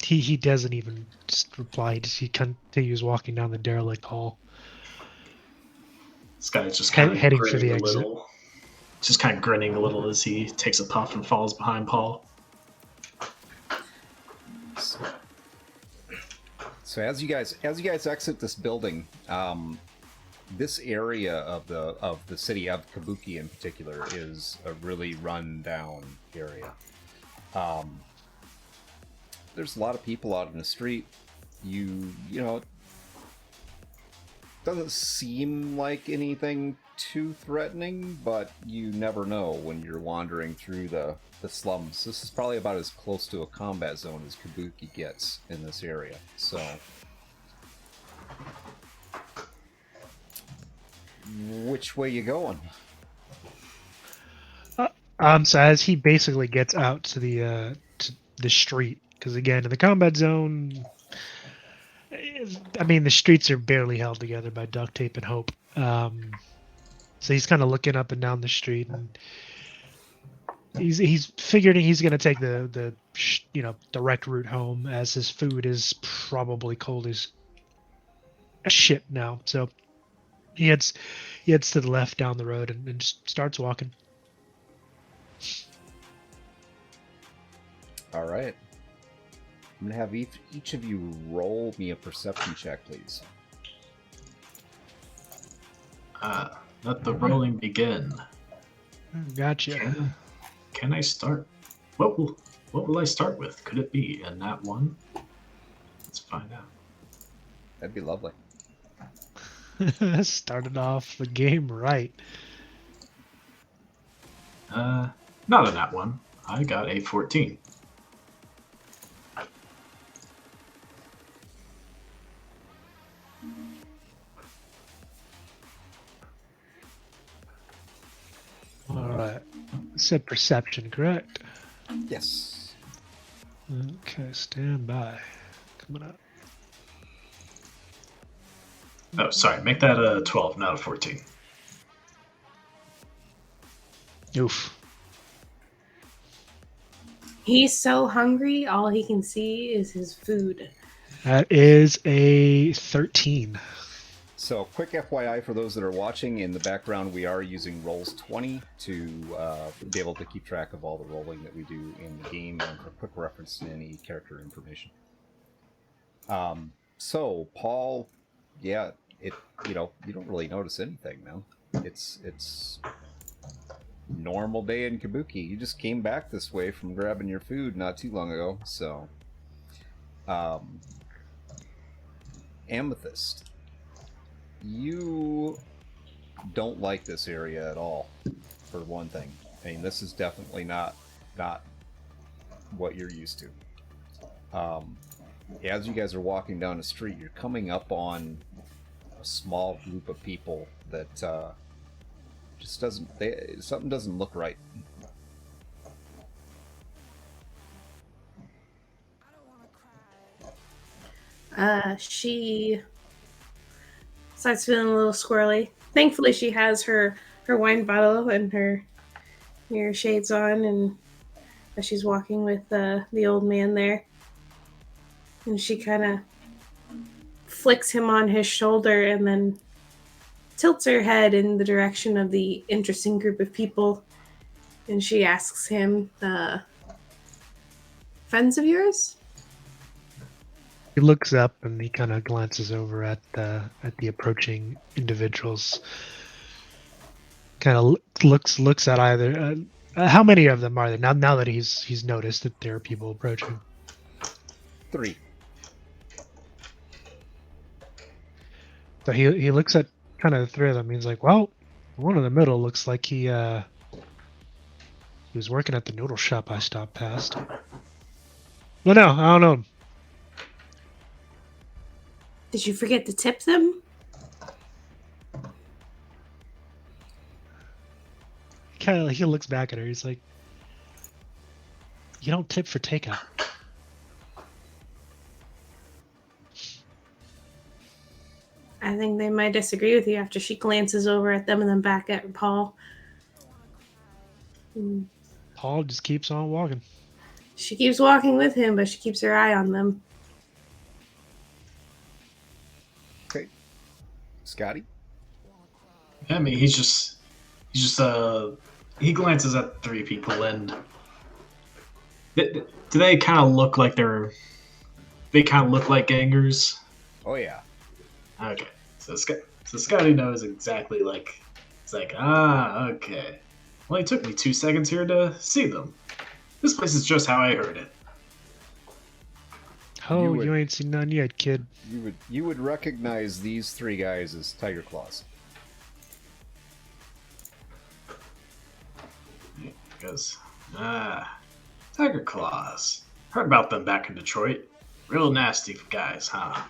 He doesn't even just reply. He continues walking down the derelict hall. Scotty's just kind of heading for the a exit. little. Just kind of grinning a little as he takes a puff and falls behind Paul. So as you guys exit this building, this area of the city of Kabuki in particular is a really run down area. There's a lot of people out in the street. You know, it doesn't seem like anything too threatening, but you never know when you're wandering through the slums. This is probably about as close to a combat zone as Kabuki gets in this area. So, which way you going? So as he basically gets out to the street, because again, in the combat zone, I mean, the streets are barely held together by duct tape and hope. So he's kind of looking up and down the street, and he's figuring he's going to take the direct route home, as his food is probably cold as shit now. So he heads to the left down the road and just starts walking. All right. I'm gonna have each of you roll me a perception check, please. Let the rolling begin. Gotcha. Can I start? What will I start with? Could it be a nat 1? Let's find out. That'd be lovely. Started off the game right. Not a nat 1. I got a 14. All right. Said perception, correct? Yes. Okay, stand by. Coming up. Oh, sorry. Make that a 12, not a 14. Oof. He's so hungry, all he can see is his food. That is a 13. So, quick FYI for those that are watching, in the background we are using Rolls20 to be able to keep track of all the rolling that we do in the game and for quick reference to any character information. So, Paul, yeah, you don't really notice anything, man. It's normal day in Kabuki. You just came back this way from grabbing your food not too long ago, so Amethyst, you don't like this area at all, for one thing. I mean, this is definitely not what you're used to. As you guys are walking down the street, you're coming up on a small group of people that just something doesn't look right. She starts feeling a little squirrely. Thankfully, she has her wine bottle and her shades on, and as she's walking with the old man there, and she kind of flicks him on his shoulder and then tilts her head in the direction of the interesting group of people, and she asks him, "Friends of yours?" He looks up and he kind of glances over at the approaching individuals. Kind of looks at either. How many of them are there now that he's noticed that there are people approaching? 3. So he looks at kind of the 3 of them. He's like, well, the one in the middle looks like he was working at the noodle shop I stopped past. Well, no, I don't know him. Did you forget to tip them? Kind of he looks back at her. He's like, you don't tip for takeout. I think they might disagree with you after she glances over at them and then back at Paul. Paul just keeps on walking. She keeps walking with him, but she keeps her eye on them. Okay. Scotty? I mean, he glances at 3 people, and do they kind of look like they kind of look like gangers? Oh yeah. Okay, so Scotty knows exactly, like, it's like, okay. Well, it took me 2 seconds here to see them. This place is just how I heard it. Oh, you ain't seen none yet, kid. You would recognize these 3 guys as Tiger Claws. Because, Tiger Claws. Heard about them back in Detroit. Real nasty guys, huh?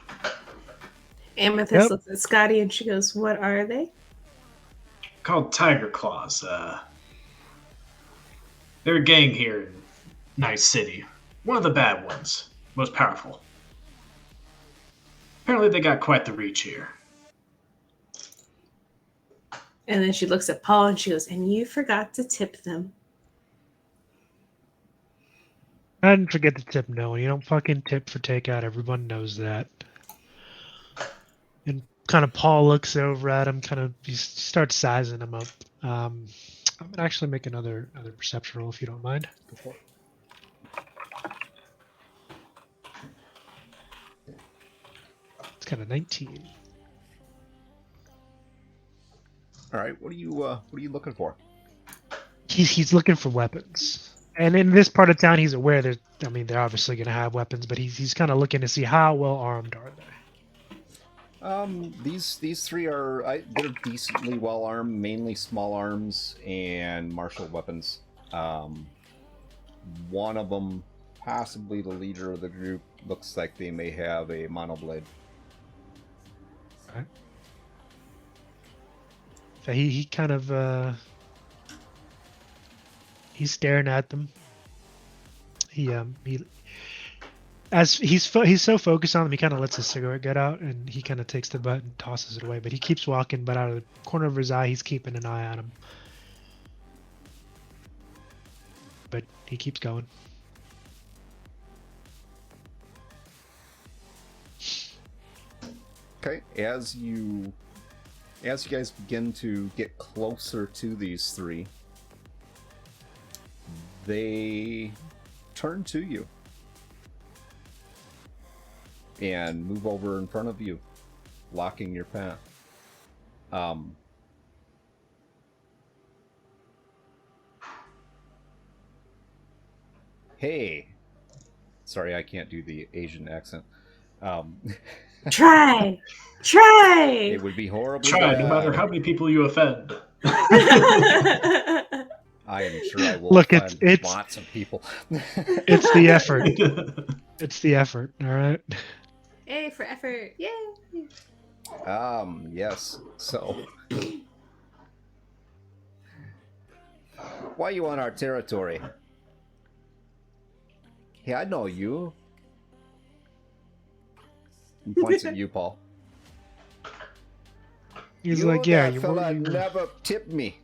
Amethyst looks at Scotty and she goes, "What are they?" Called Tiger Claws. They're a gang here in Night City. One of the bad ones. Most powerful. Apparently they got quite the reach here. And then she looks at Paul and she goes, "And you forgot to tip them." I didn't forget to tip no one. You don't fucking tip for takeout. Everyone knows that. And kind of Paul looks over at him, he starts sizing him up. I'm gonna actually make another perception roll if you don't mind. Before. It's kind of 19. All right, what are you looking for? He's looking for weapons. And in this part of town, he's aware that, I mean, they're obviously going to have weapons, but he's kind of looking to see how well armed are they. These 3 they're decently well armed, mainly small arms and martial weapons. One of them, possibly the leader of the group, looks like they may have a monoblade. Okay. So he kind of he's staring at them. as he's so focused on them, he kind of lets his cigarette get out, and he kind of takes the butt and tosses it away. But he keeps walking, but out of the corner of his eye, he's keeping an eye on him. But he keeps going. Okay, as you guys begin to get closer to these three, they turn to you and move over in front of you, blocking your path. Hey, sorry, I can't do the Asian accent. Try. It would be horribly Try, bad. no matter how many people you offend. I am sure I will Look, offend it's lots of people. It's the effort. It's the effort. All right. A for effort. Yay. Yes. So, why you on our territory? Hey, I know you. He points at you, Paul. He's you like, yeah, that you fella were. never tipped me.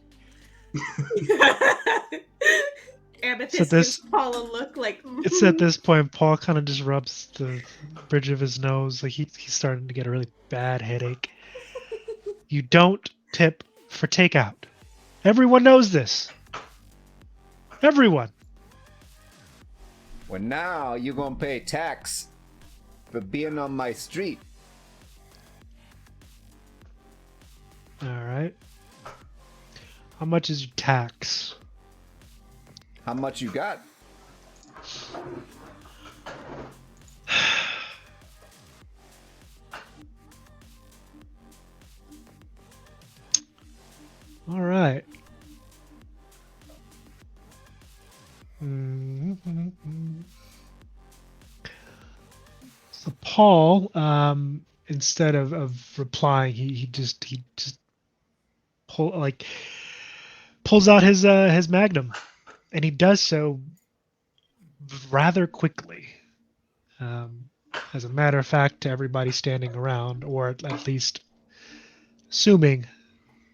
Amethyst So this- gives Paul a look like. It's at this point Paul kind of just rubs the bridge of his nose, like he's starting to get a really bad headache. You don't tip for takeout. Everyone knows this. Everyone. Well, now you gonna pay tax for being on my street. All right. How much is your tax? How much you got? All right. So Paul, instead of replying, he just pulls out his magnum, and he does so rather quickly. As a matter of fact, to everybody standing around, or at least assuming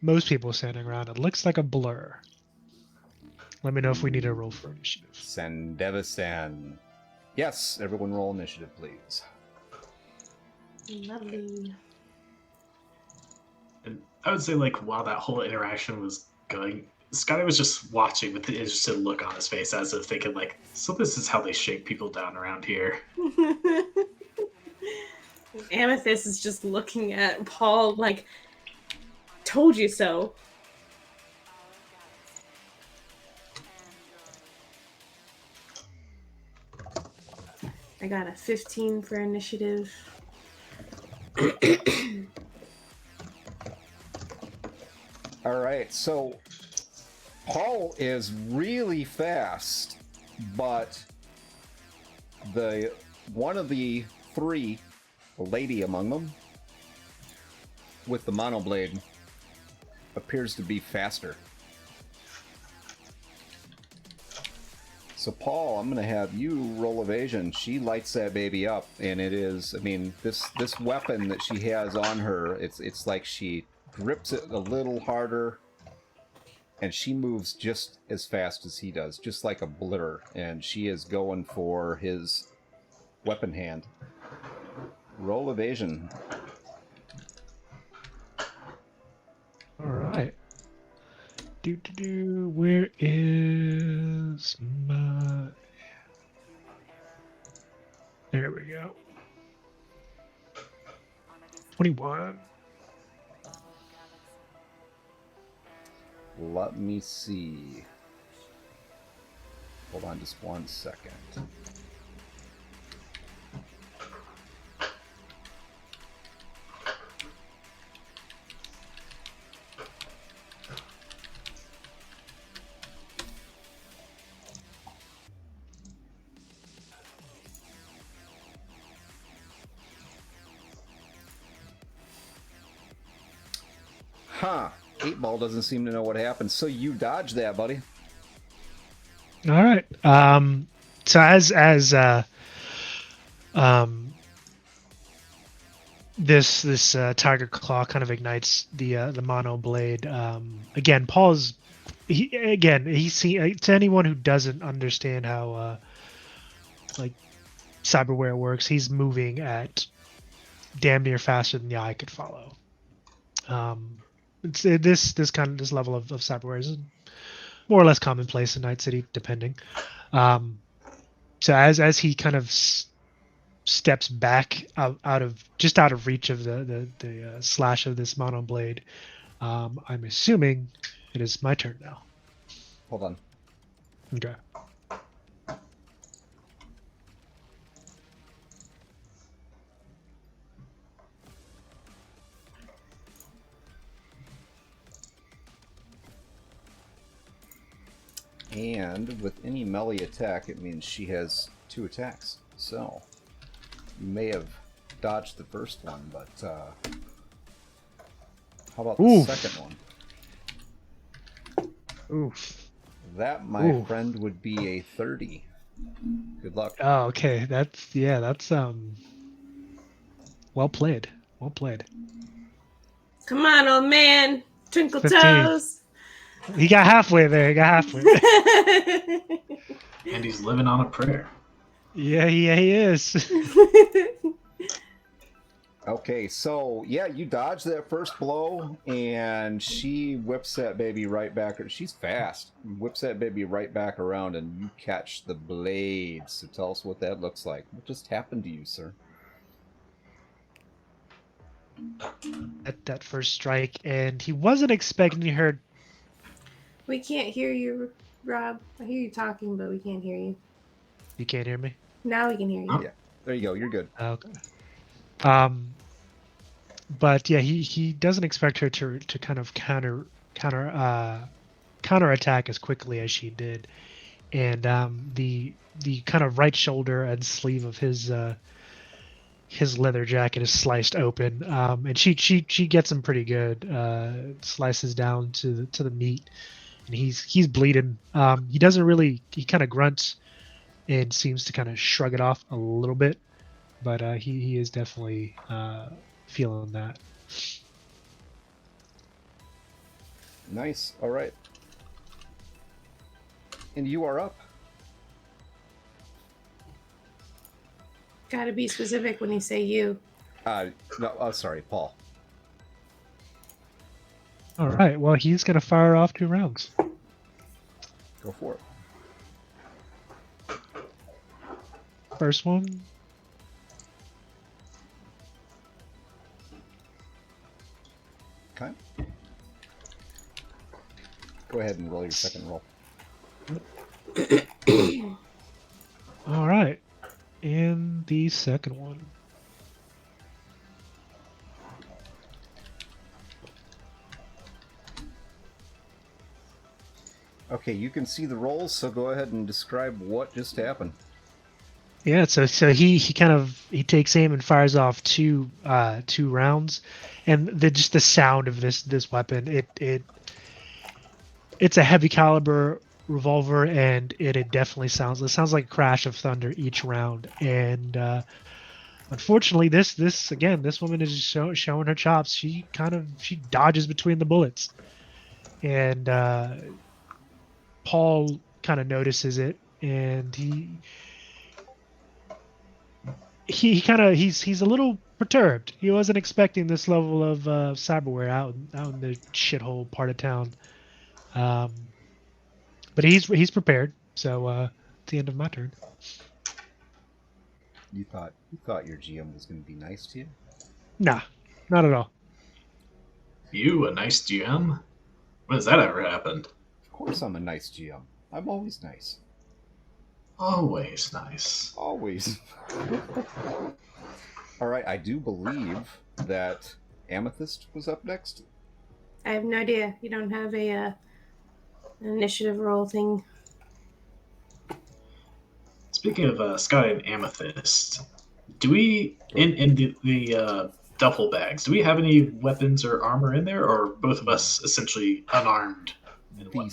most people standing around, it looks like a blur. Let me know if we need a roll for initiative. Sandevisan. Yes, everyone roll initiative, please. Lovely. And I would say, like, while that whole interaction was going, Scotty was just watching with the interested look on his face, as if thinking, like, so this is how they shake people down around here. Amethyst is just looking at Paul like, told you so. I got a 15 for initiative. All right, so Paul is really fast, but one of the three, the lady among them, with the monoblade, appears to be faster. So Paul, I'm going to have you roll evasion. She lights that baby up, and it is, I mean, this weapon that she has on her, it's like she grips it a little harder, and she moves just as fast as he does, just like a blur, and she is going for his weapon hand. Roll evasion. All right. Where is my... There we go. 21. Let me see. Hold on just 1 second. Huh. 8-Ball doesn't seem to know what happened, so you dodged that, buddy. All right. So as This tiger claw kind of ignites the mono blade. Again, Paul's to anyone who doesn't understand how like cyberware works, he's moving at damn near faster than the eye could follow. This level of cyberware is more or less commonplace in Night City, depending. So as he kind of steps back out of reach of the slash of this mono blade, I'm assuming it is my turn now. Hold on. Okay. And with any melee attack, it means she has 2 attacks. So you may have dodged the first one, but how about the second one? Oof. That, my friend, would be a 30. Good luck. Oh, okay. That's well played. Well played. Come on, old man. Twinkle 15. toes. He got halfway there. And he's living on a prayer. Yeah, he is. Okay, so yeah, you dodge that first blow, and she whips that baby right back. She's fast. Whips that baby right back around, and you catch the blade. So tell us what that looks like. What just happened to you, sir? At that first strike, and he wasn't expecting her. We can't hear you, Rob. I hear you talking, but we can't hear you. You can't hear me? Now we can hear you. Yeah, there you go. You're good. Okay. But yeah, he doesn't expect her to kind of counter attack as quickly as she did, and the kind of right shoulder and sleeve of his leather jacket is sliced open, and she gets him pretty good. Slices down to the meat, and he's bleeding. He doesn't really. He kind of grunts and seems to kind of shrug it off a little bit, but he is definitely feeling that. Nice. All right. And you are up. Gotta be specific when you say you. No, sorry, Paul. All right. Well, he's gonna fire off 2 rounds. Go for it. First one. Okay. Go ahead and roll your second roll. All right. And the second one. Okay, you can see the rolls, so go ahead and describe what just happened. Yeah, so he takes aim and fires off 2 rounds, and just the sound of this weapon, it's a heavy caliber revolver, and it definitely sounds like a crash of thunder each round. And unfortunately, this woman is showing her chops. She dodges between the bullets, and Paul kind of notices it, and he's a little perturbed. He wasn't expecting this level of cyberware out in the shithole part of town. But he's prepared. So it's the end of my turn. You thought your GM was going to be nice to you? Nah, not at all. You a nice GM? When has that ever happened? Of course I'm a nice GM. I'm always nice. Always nice. Always. All right, I do believe that Amethyst was up next. I have no idea. You don't have an initiative roll thing. Speaking of Sky and Amethyst, do we in the duffel bags? Do we have any weapons or armor in there, or are both of us essentially unarmed?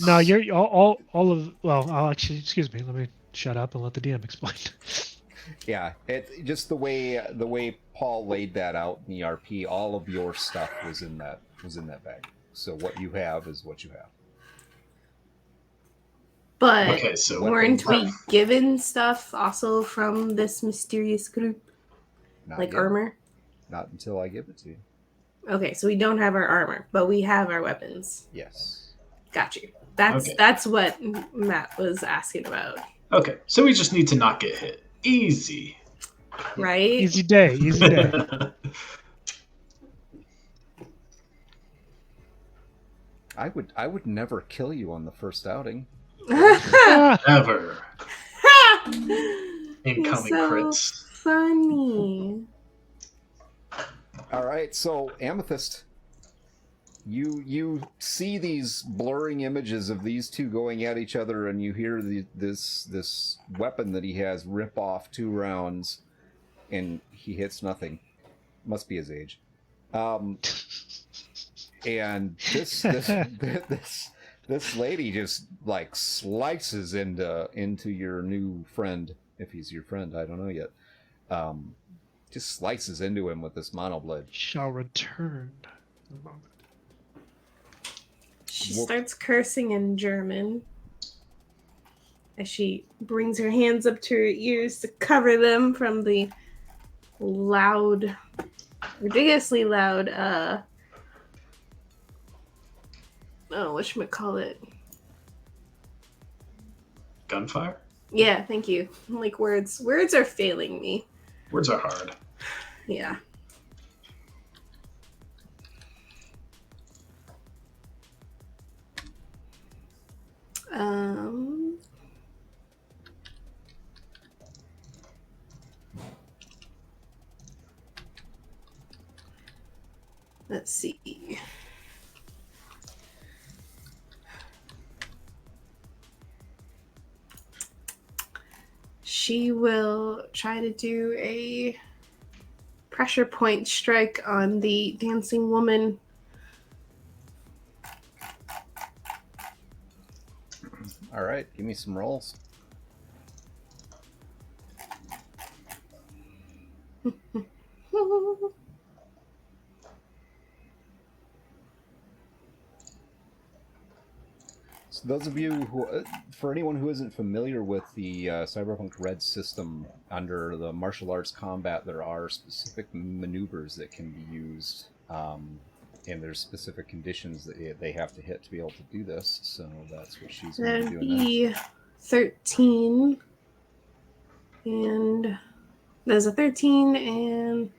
No, you're all of. Well, I'll actually excuse me. Let me shut up and let the DM explain. Yeah, it just the way Paul laid that out in the RP, all of your stuff was in that bag. So what you have is what you have. But Okay, so weren't we given stuff also from this mysterious group? Not Like yet. armor? Not until I give it to you. Okay, so we don't have our armor, but we have our weapons. Yes. Got you. That's what Matt was asking about. Okay, so we just need to not get hit. Easy. Right? Easy day, easy day. I would never kill you on the first outing. Ever. You're Incoming so crits. funny. All right, so Amethyst, you see these blurring images of these two going at each other, and you hear this weapon that he has rip off 2 rounds, and he hits nothing. Must be his age. And this lady just like slices into your new friend, if he's your friend, I don't know yet. Just slices into him with this monoblade. Shall return in a moment. She starts cursing in German as she brings her hands up to her ears to cover them from the loud, ridiculously loud, whatchamacallit? Gunfire? Yeah, thank you. Like words are failing me. Words are hard. Yeah. Let's see. She will try to do a pressure point strike on the dancing woman. All right, give me some rolls. So those of you who, for anyone who isn't familiar with the Cyberpunk Red system, under the martial arts combat, there are specific maneuvers that can be used, and there's specific conditions that they have to hit to be able to do this. So that's what she's going to be doing. That'd be 13, and there's a 13, and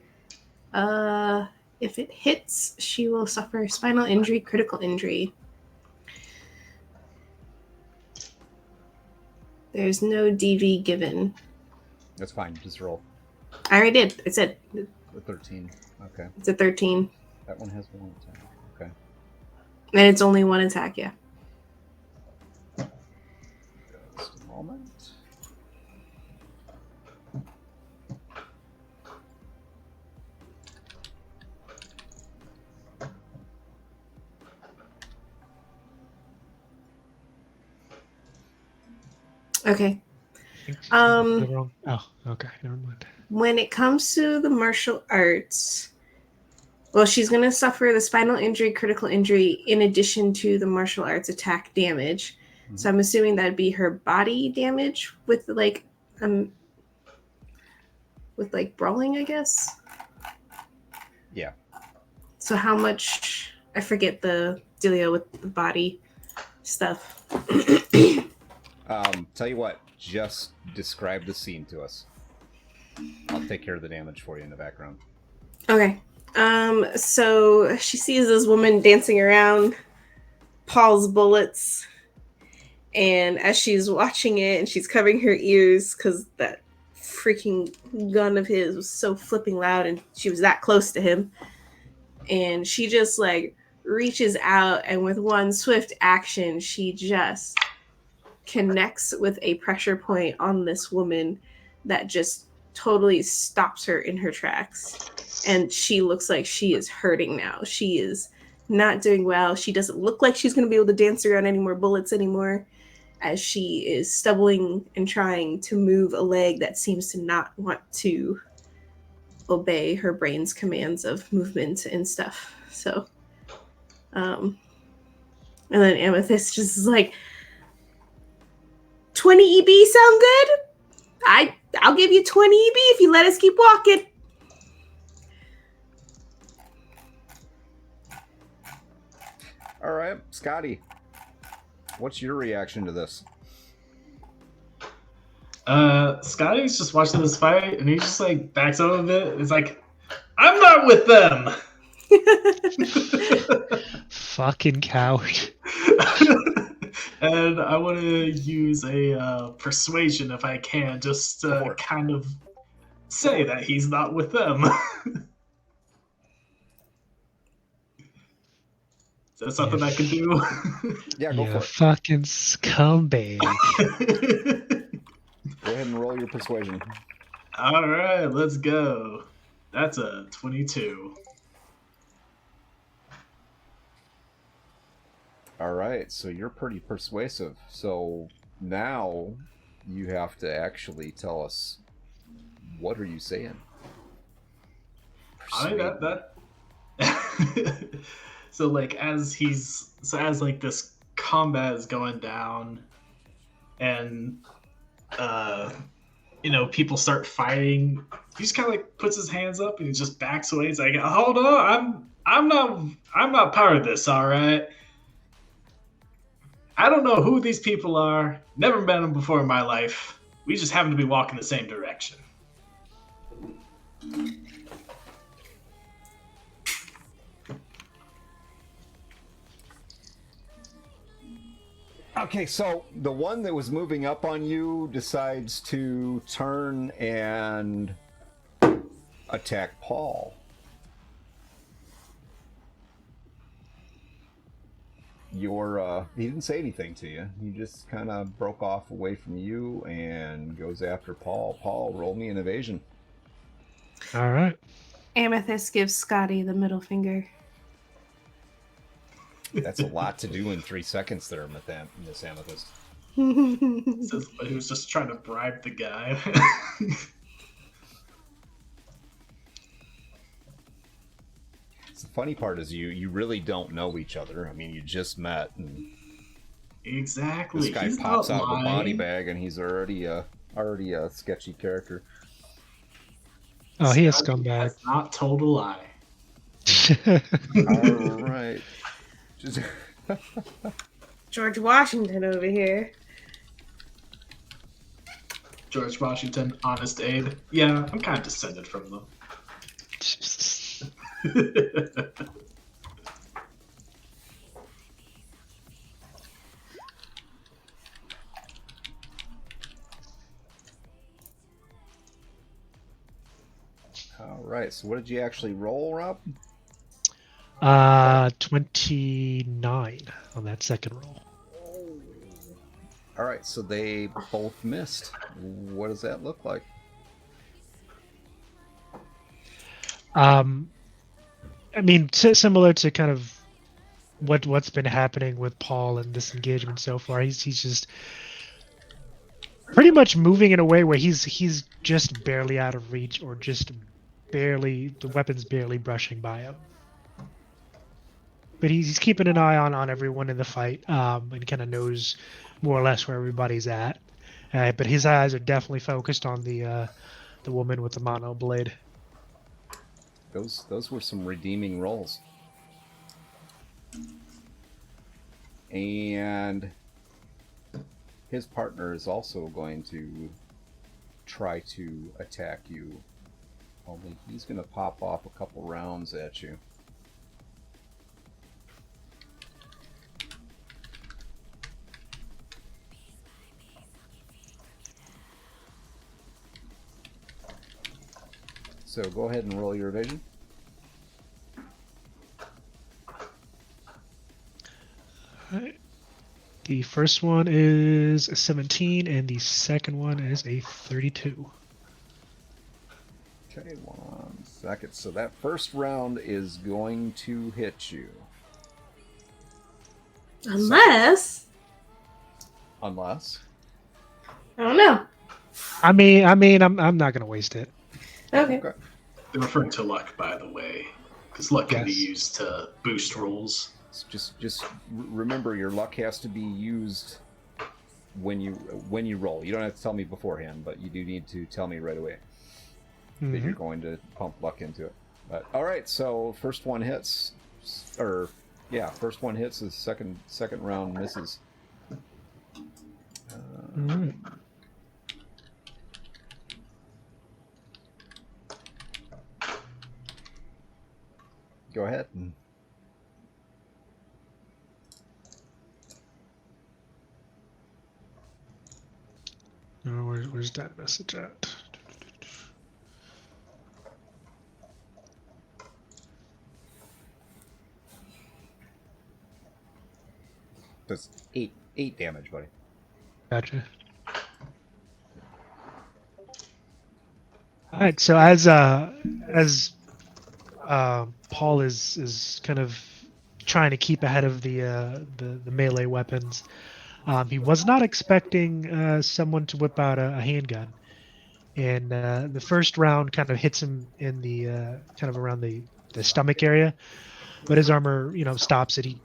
if it hits, she will suffer spinal injury, critical injury. There's no DV given. That's fine. Just roll. I already did. I said A 13. Okay. it's a 13. That one has 1 attack. Okay. And it's only 1 attack, yeah. Just a moment. Okay. Oh, okay. Never mind. When it comes to the martial arts, well, she's going to suffer the spinal injury, critical injury, in addition to the martial arts attack damage. Mm-hmm. So I'm assuming that'd be her body damage with brawling, I guess. Yeah. So how much? I forget the dealio with the body stuff. Tell you what, just describe the scene to us. I'll take care of the damage for you in the background. Okay. So she sees this woman dancing around Paul's bullets, and as she's watching it and she's covering her ears because that freaking gun of his was so flipping loud and she was that close to him, and she just like reaches out and with one swift action she just connects with a pressure point on this woman that just totally stops her in her tracks. And she looks like she is hurting now. She is not doing well. She doesn't look like she's going to be able to dance around any more bullets anymore. as she is stumbling and trying to move a leg that seems to not want to obey her brain's commands of movement and stuff. So, and then Amethyst just is like, 20 EB sound good? I'll give you 20 EB if you let us keep walking. All right, Scotty, what's your reaction to this? Scotty's just watching this fight, and he just like backs up a bit. It's like, I'm not with them. Fucking coward. And I want to use a persuasion if I can, just to kind of say that he's not with them. Is that something I can do? Yeah, go for it. Fucking scumbag. Go ahead and roll your persuasion. All right, let's go. That's a 22. All right, so you're pretty persuasive. So now you have to actually tell us, what are you saying? So like as like this combat is going down, and people start fighting, he just kind of like puts his hands up and he just backs away. He's like, hold on, I'm not part of this. All right, I don't know who these people are, never met them before in my life, we just happen to be walking the same direction. Okay, so the one that was moving up on you decides to turn and attack Paul. He didn't say anything to you. He just kind of broke off away from you and goes after Paul. Paul, roll me an evasion. All right. Amethyst gives Scotty the middle finger. That's a lot to do in 3 seconds there, Miss Amethyst. Says he was just trying to bribe the guy. The funny part is you really don't know each other. I mean, you just met, and exactly. this guy pops out of a body bag, and he's already a sketchy character. Oh, he is scumbag. Has not told a lie. All right. George Washington over here. George Washington, Honest Abe. Yeah, I'm kind of descended from them. All right. So, what did you actually roll, Rob? 29 on that second roll. All right. So they both missed. What does that look like? I mean, similar to kind of what's been happening with Paul and this engagement so far. He's just pretty much moving in a way where he's just barely out of reach, or just barely, the weapon's barely brushing by him. But he's keeping an eye on everyone in the fight, and kind of knows more or less where everybody's at. But his eyes are definitely focused on the woman with the mono blade. Those were some redeeming rolls. And his partner is also going to try to attack you. Only he's going to pop off a couple rounds at you. So go ahead and roll your evasion. Alright. The first one is a 17, and the second one is a 32. Okay, 1 second. So that first round is going to hit you. Unless Unless. I don't know. I mean, I'm not gonna waste it. Okay. They're referring to luck, by the way, because luck can be Yes. used to boost rolls. Just remember, your luck has to be used when you roll. You don't have to tell me beforehand, but you do need to tell me right away that you're going to pump luck into it. But all right, so first one hits, first one hits. The second round misses. Go ahead. Where's that message at? That's eight damage, buddy. Gotcha. All right. So as Paul is kind of trying to keep ahead of the melee weapons, he was not expecting someone to whip out a handgun, and the first round kind of hits him in the kind of around the stomach area, but his armor stops it. He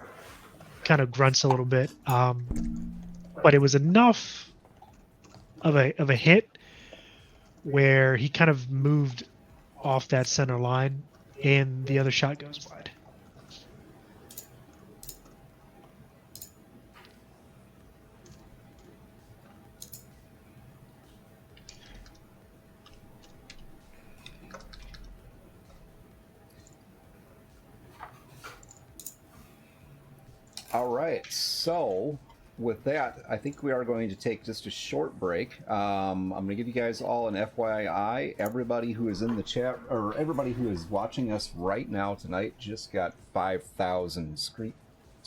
kind of grunts a little bit, but it was enough of a hit where he kind of moved off that center line, and the other shot goes wide. All right, so with that, I think we are going to take just a short break. I'm going to give you guys all an FYI. Everybody who is in the chat, or everybody who is watching us right now tonight, just got 5,000 street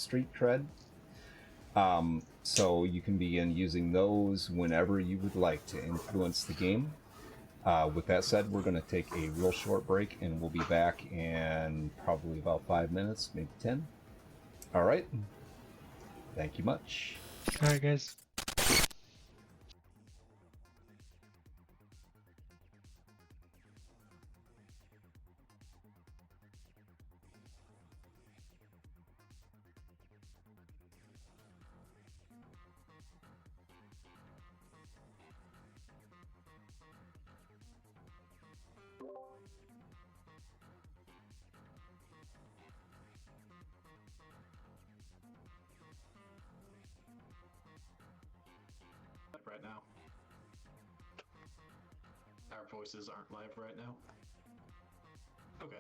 cred. So you can begin using those whenever you would like to influence the game. With that said, we're going to take a real short break, and we'll be back in probably about 5 minutes, maybe 10. All right. Thank you much. All right, guys. Right now. Our voices aren't live right now. Okay.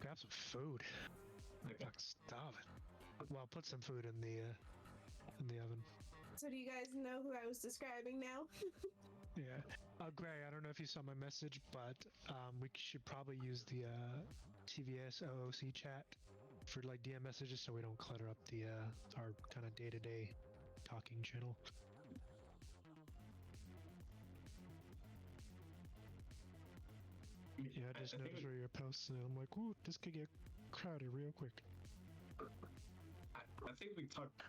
Grab some food. Okay. I'm starving. Well, put some food in the oven. So do you guys know who I was describing now? Yeah. Gray, I don't know if you saw my message, but we should probably use the TVS OOC chat for like DM messages so we don't clutter up the our kind of day-to-day talking channel. Yeah, I just noticed where you're posting. I'm like, ooh, this could get crowded real quick. I think we talked.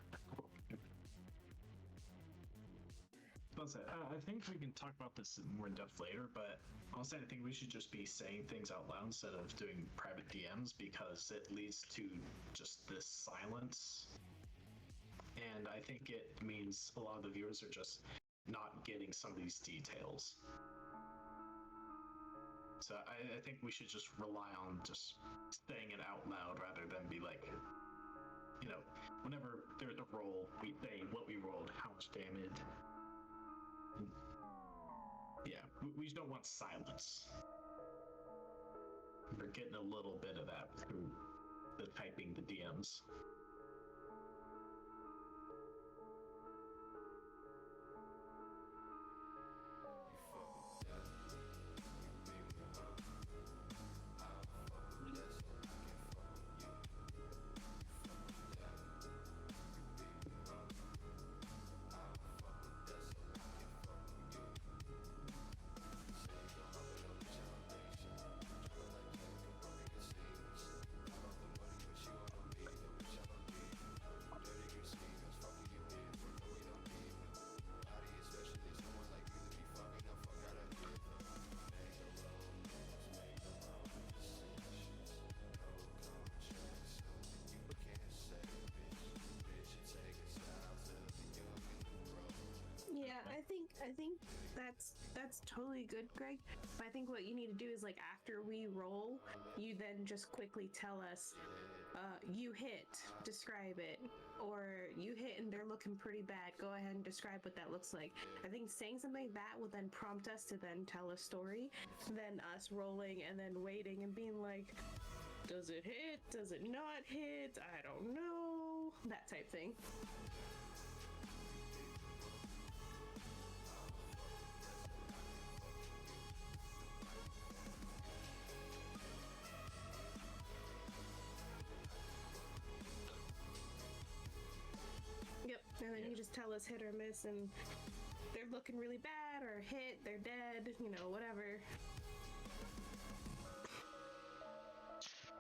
I think we can talk about this more in depth later, but honestly, I think we should just be saying things out loud instead of doing private DMs because it leads to just this silence. And I think it means a lot of the viewers are just not getting some of these details. So I think we should just rely on just saying it out loud rather than be like, whenever there's a roll, we say what we rolled, how much damage. Yeah, we just don't want silence. We're getting a little bit of that through the typing the DMs. good, Greg. But I think what you need to do is, like, after we roll, you then just quickly tell us, you hit, describe it. Or you hit and they're looking pretty bad. Go ahead and describe what that looks like. I think saying something like that will then prompt us to then tell a story. Then us rolling and then waiting and being like, does it hit? Does it not hit? I don't know. That type thing. Yep, and then you just tell us hit or miss, and they're looking really bad, or hit, they're dead, you know, whatever.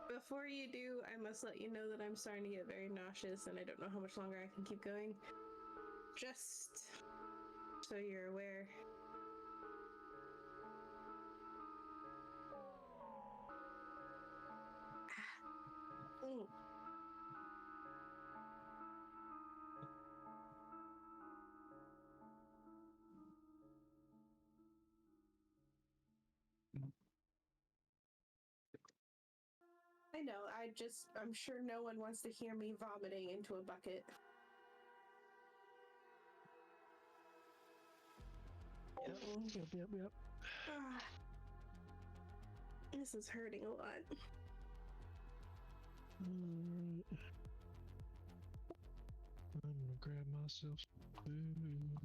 Before you do, I must let you know that I'm starting to get very nauseous, and I don't know how much longer I can keep going. Just so you're aware. Mm. I know, I'm sure no one wants to hear me vomiting into a bucket. Yep. This is hurting a lot. Alright. I'm gonna grab myself some food.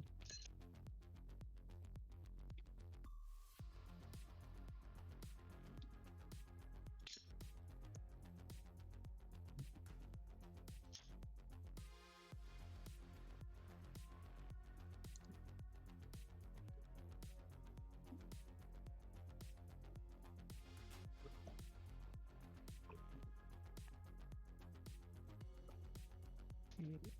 Yep.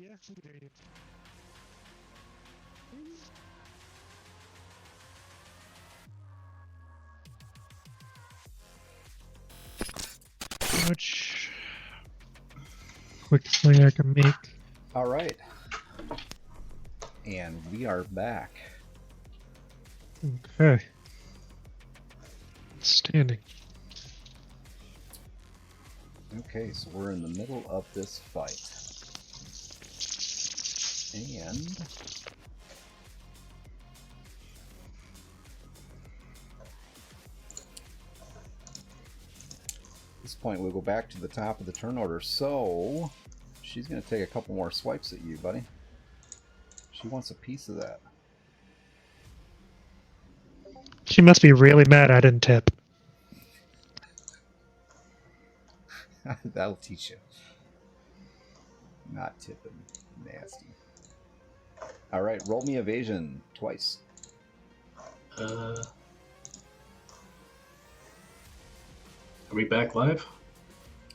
Yeah, we can hear you. Much quick thing I can make. All right. And we are back. Okay. Standing. Okay, so we're in the middle of this fight. And at this point, we'll go back to the top of the turn order. So she's going to take a couple more swipes at you, buddy. She wants a piece of that. She must be really mad I didn't tip. That'll teach you. Not tipping. Nasty. All right, roll me evasion twice. Are we back live?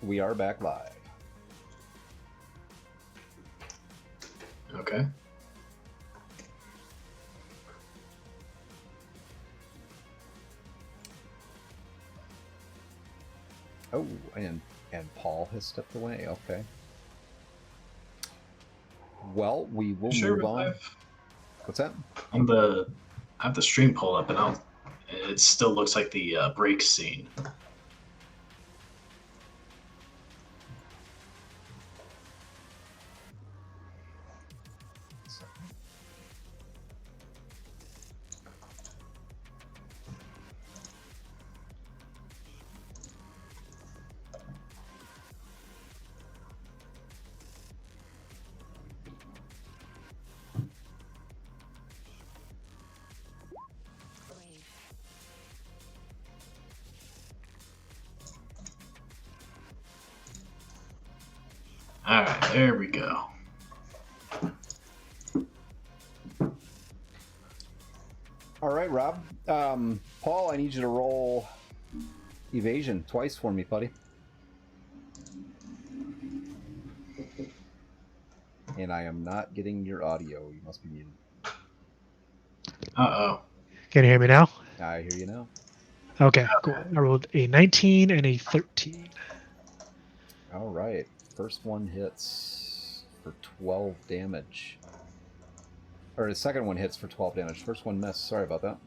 We are back live. Okay. Oh, and Paul has stepped away. Okay. Well, we will move on. What's that? I have the stream pulled up, and it still looks like the break scene. All right, there we go. All right, Rob. Paul, I need you to roll evasion twice for me, buddy. And I am not getting your audio. You must be muted. Uh-oh. Can you hear me now? I hear you now. Okay, cool. I rolled a 19 and a 13. All right. First one hits for 12 damage. Or the second one hits for 12 damage. First one missed. Sorry about that.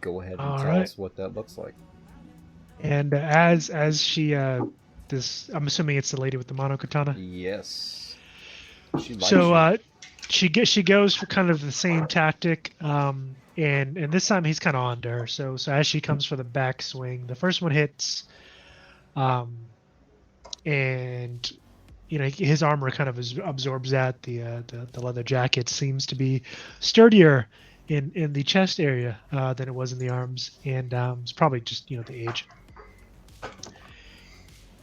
Go ahead and tell us what that looks like. And as she this, I'm assuming it's the lady with the mono-katana. Yes. She likes So she goes for kind of the same tactic, and this time he's kind of on to her. So as she comes for the back swing, the first one hits, and his armor kind of absorbs that. The leather jacket seems to be sturdier in the chest area than it was in the arms, and it's probably just the age.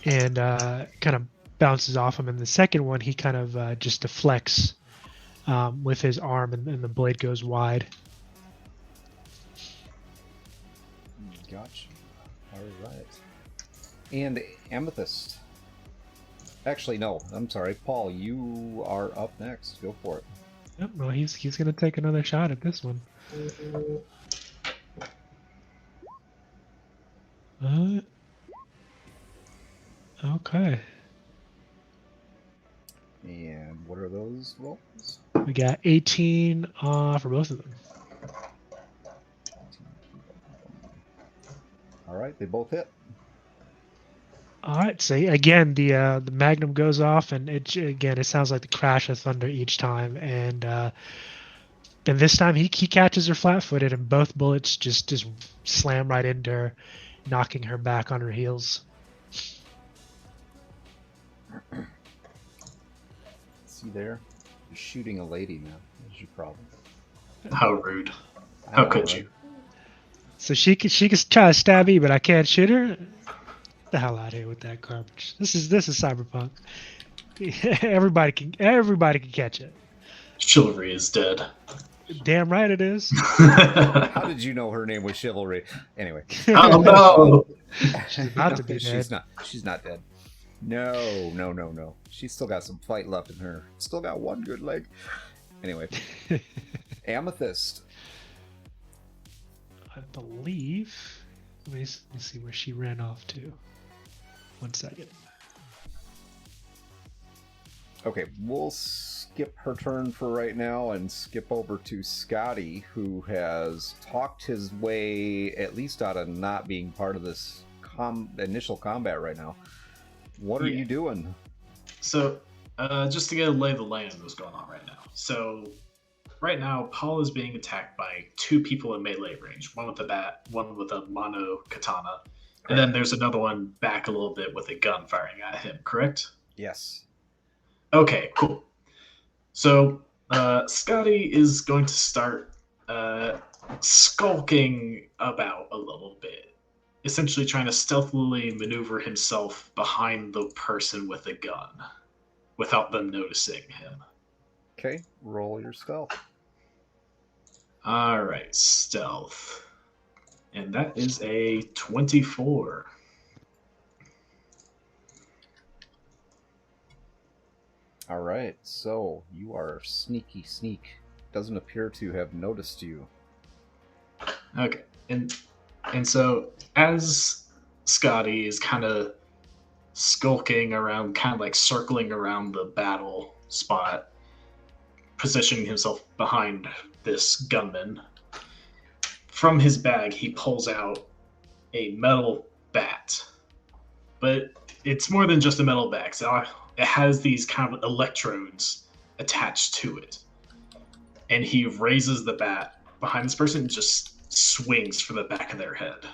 And kind of bounces off him. And the second one, he kind of just deflects with his arm, and the blade goes wide. Gotcha. All right. And Amethyst. Actually, no. I'm sorry. Paul, you are up next. Go for it. Yep, well, he's going to take another shot at this one. Okay. And what are those rolls? We got 18 for both of them. All right, they both hit. All right, so again, the magnum goes off, and it sounds like the crash of thunder each time, and this time he catches her flat-footed, and both bullets just slam right into her, knocking her back on her heels. See there? You're shooting a lady now. That's your problem. How rude. How could you? So she could try to stab me, but I can't shoot her? Get the hell out of here with that garbage. This is Cyberpunk. everybody can catch it. Chivalry is dead. Damn right it is. How did you know her name was Chivalry? Anyway. Oh no! She's about to be dead. She's not dead. No. She's still got some fight left in her. Still got one good leg. Anyway. Amethyst. I believe. Let me see where she ran off to. 1 second. Okay, we'll skip her turn for right now and skip over to Scotty, who has talked his way at least out of not being part of this initial combat right now. What are you doing? So, just to get a lay of the land of what's going on right now. So, right now, Paul is being attacked by 2 people in melee range. One with a bat, one with a mono katana. And then there's another one back a little bit with a gun firing at him, correct? Yes. Okay, cool. So, Scotty is going to start skulking about a little bit, essentially trying to stealthily maneuver himself behind the person with a gun without them noticing him. Okay, roll your stealth. All right, stealth. And that is a 24. All right, so you are sneaky sneak. Doesn't appear to have noticed you. Okay, and so as Scotty is kind of skulking around, kind of like circling around the battle spot, positioning himself behind this gunman, from his bag he pulls out a metal bat. But it's more than just a metal bat. So it has these kind of electrodes attached to it. And he raises the bat behind this person and just swings for the back of their head.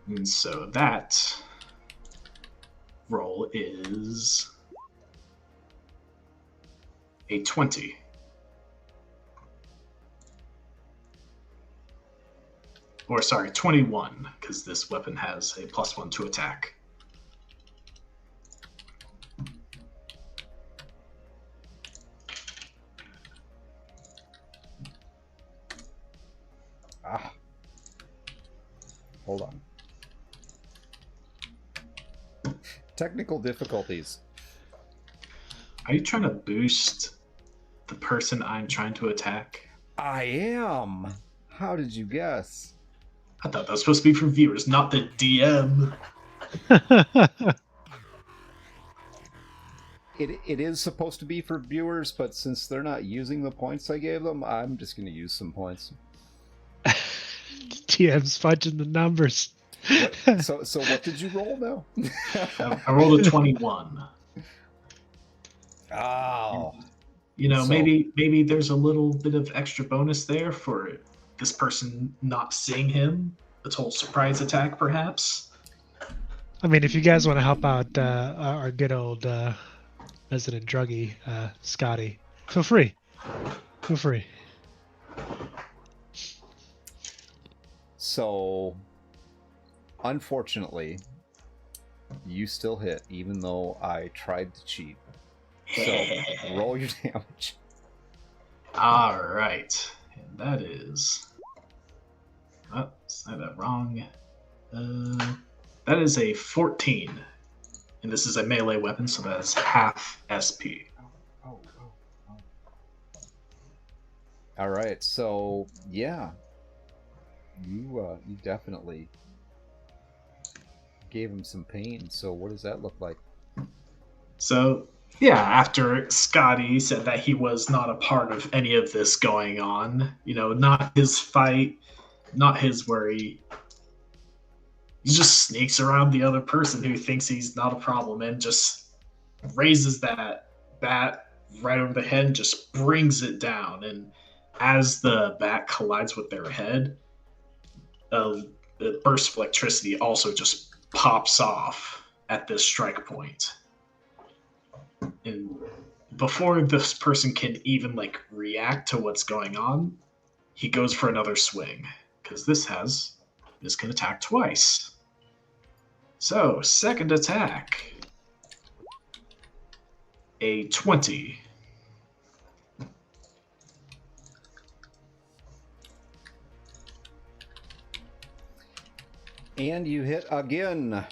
And so that roll is a 20. Or sorry, 21, because this weapon has a +1 to attack. Hold on. Technical difficulties. Are you trying to boost the person I'm trying to attack? I am. How did you guess? I thought that was supposed to be for viewers, not the DM. It is supposed to be for viewers, but since they're not using the points I gave them, I'm just going to use some points. TM's fudging the numbers. So what did you roll now? I rolled a 21. Oh. You know, maybe there's a little bit of extra bonus there for this person not seeing him. A total surprise attack, perhaps. I mean, if you guys want to help out our good old resident druggie, Scotty, feel free. Feel free. So, unfortunately, you still hit, even though I tried to cheat. So, roll your damage. All right. And that is... Oh, I that wrong. That is a 14. And this is a melee weapon, so that's half SP. All right, so, yeah. You definitely gave him some pain. So what does that look like? So, yeah, after Scotty said that he was not a part of any of this going on, you know, not his fight, not his worry, he just sneaks around the other person who thinks he's not a problem and just raises that bat right over the head and just brings it down. And as the bat collides with their head, the burst of electricity also just pops off at this strike point. And before this person can even react to what's going on, he goes for another swing, because this can attack twice. So, second attack, a 20. And you hit again.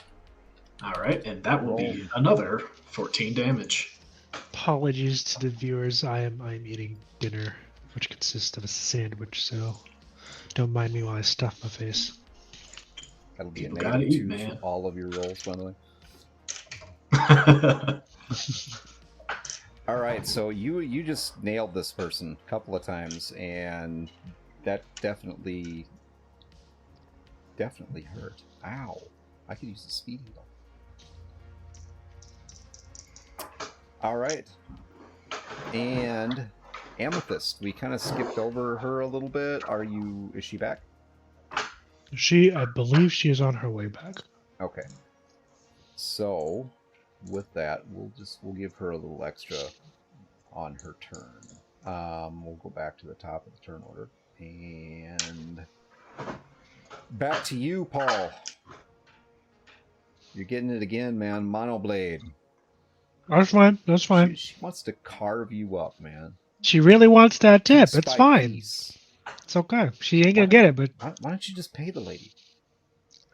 All right, and that will be another 14 damage. Apologies to the viewers. I'm eating dinner, which consists of a sandwich, so don't mind me while I stuff my face. That'll be People a gotta negative eat, 2 man. for all of your rolls, by the way. All right, so you just nailed this person a couple of times, and that definitely hurt. Ow! I could use the speed heal. All right, and Amethyst. We kind of skipped over her a little bit. Is she back? I believe she is on her way back. Okay. So, with that, we'll give her a little extra on her turn. We'll go back to the top of the turn order. And back to you, Paul. You're getting it again, man. Monoblade. That's fine. That's fine. She wants to carve you up, man. She really wants that tip. It's By fine. piece. It's okay. She ain't gonna get it, but Why don't you just pay the lady?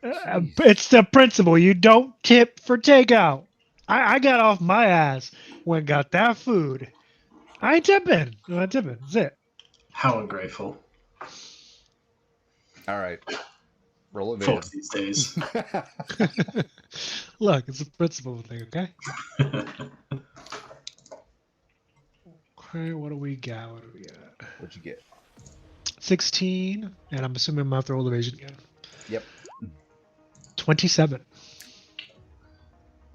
it's the principle. You don't tip for takeout. I got off my ass when got that food. I ain't tipping. I'm not tipping. That's it. How ungrateful. All right. Roll a Folks these days. Look, it's a principle thing, okay? Okay, what do we got? What'd you get? 16, and I'm assuming I'm gonna have to roll evasion again. Yep. 27.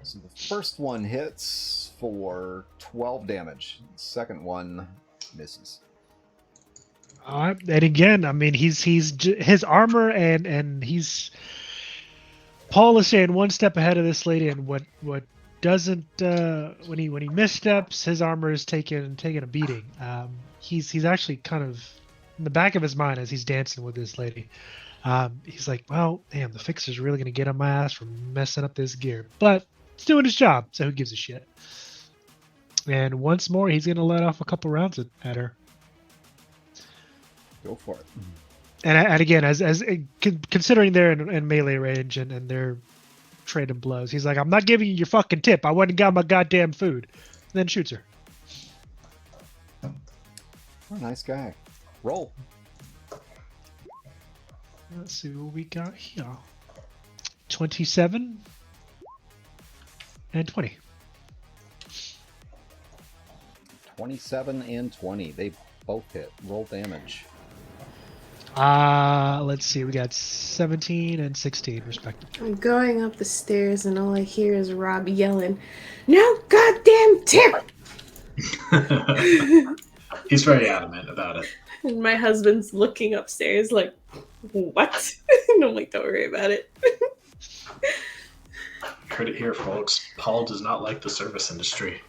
So the first one hits for 12 damage. The second one misses. And again, I mean, he's his armor and he's Paul is saying one step ahead of this lady, and what doesn't when he missteps, his armor is taking a beating. He's actually kind of in the back of his mind as he's dancing with this lady. He's like, well, damn, the fixer's really gonna get on my ass for messing up this gear, but it's doing his job, so who gives a shit? And once more, he's gonna let off a couple rounds at her. Go for it. And again, as considering they're in melee range and they're trading blows, he's like, I'm not giving you your fucking tip. I went and got my goddamn food. And then shoots her. Oh, nice guy. Roll. Let's see what we got here. 27 and 20. 27 and 20. They both hit. Roll damage. Let's see. We got 17 and 16 respectively. I'm going up the stairs and all I hear is Rob yelling, "No goddamn tip!" He's very adamant about it. And my husband's looking upstairs like, what? And I'm like, don't worry about it. Heard it here, folks. Paul does not like the service industry.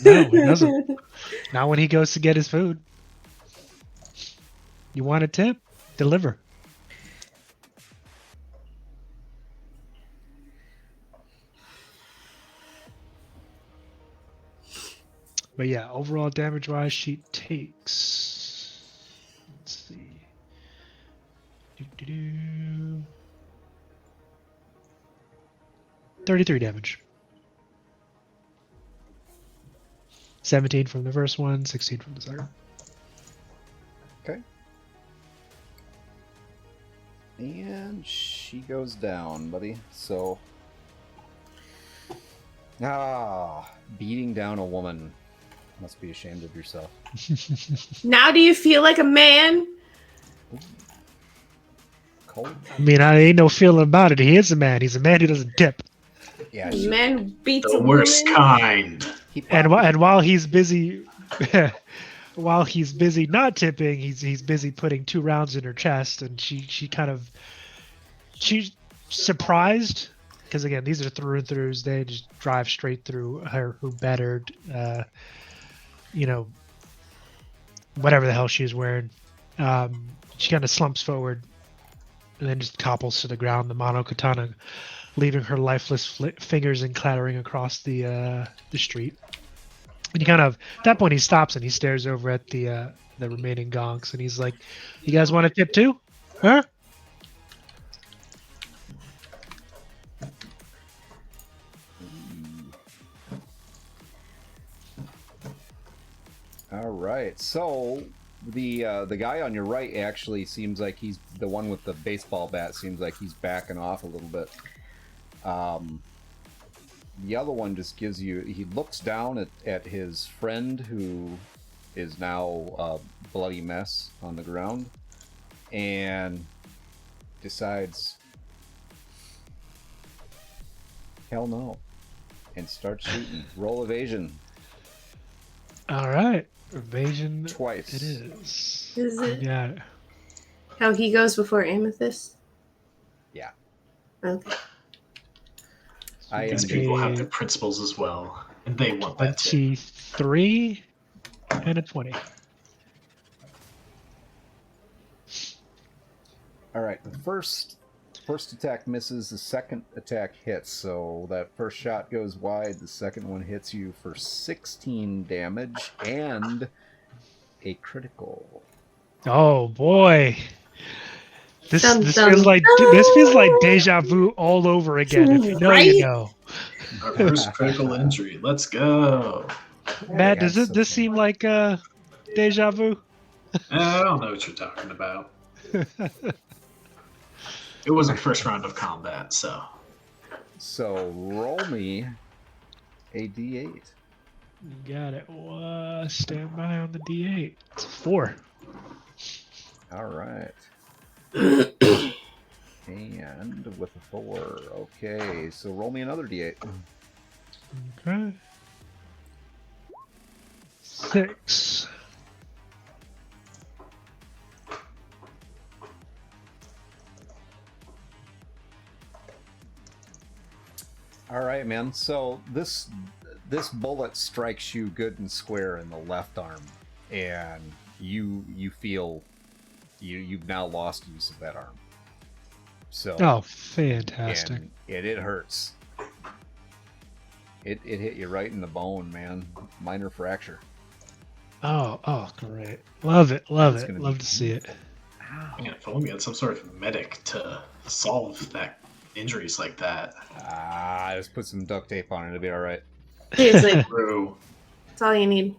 No, he doesn't. Not when he goes to get his food. You want a tip? Deliver. But yeah, overall damage wise, she takes. Let's see. 33 damage. 17 from the first one, 16 from the second. Okay. And she goes down, buddy. So. Beating down a woman. Must be ashamed of yourself. Now do you feel like a man? Cold. I mean, I ain't no feeling about it. He is a man. He's a man who doesn't tip. Yeah, A man who beats The a worst woman? kind. And while he's busy, while he's busy not tipping, he's busy putting 2 rounds in her chest, and she's surprised because again these are through and throughs. They just drive straight through her battered, whatever the hell she was wearing. She kind of slumps forward and then just topples to the ground. The mono katana leaving her lifeless fingers and clattering across the street. And he kind of, at that point, he stops and he stares over at the remaining gonks, and he's like, "You guys want a tip too? Huh?" All right. So the guy on your right actually seems like he's the one with the baseball bat. Seems like he's backing off a little bit. The other one just gives you. He looks down at his friend who is now a bloody mess on the ground, and decides, hell no, and starts shooting. Roll evasion. All right. Evasion. Twice. It is. Is it Yeah. how he goes before Amethyst? Yeah. Okay. These people have their principles as well, and they want that too. 23 and a 20. All right. The first attack misses. The second attack hits. So that first shot goes wide. The second one hits you for 16 damage and a critical. Oh boy. This Dun, this dun, feels like dun. this feels like deja vu all over again. If you know, Right? you know. Our first critical injury. Let's go. Matt, Yeah, does it's this okay. seem like deja vu? I don't know what you're talking about. It wasn't first round of combat, so. So roll me a d8. You got it. Stand by on the D8. It's 4. All right. And with a 4. Okay, so roll me another d8. Okay. 6. All right, man. So this bullet strikes you good and square in the left arm, and you feel you've now lost use of that arm. So Oh, fantastic. and it hurts. It hit you right in the bone, man. Minor fracture. Oh, great. Love it. That's Love gonna to be see it. Man, if only we had some sort of medic to solve that injuries like that. Just put some duct tape on it. It'll be all right. Seriously, Bro, that's all you need.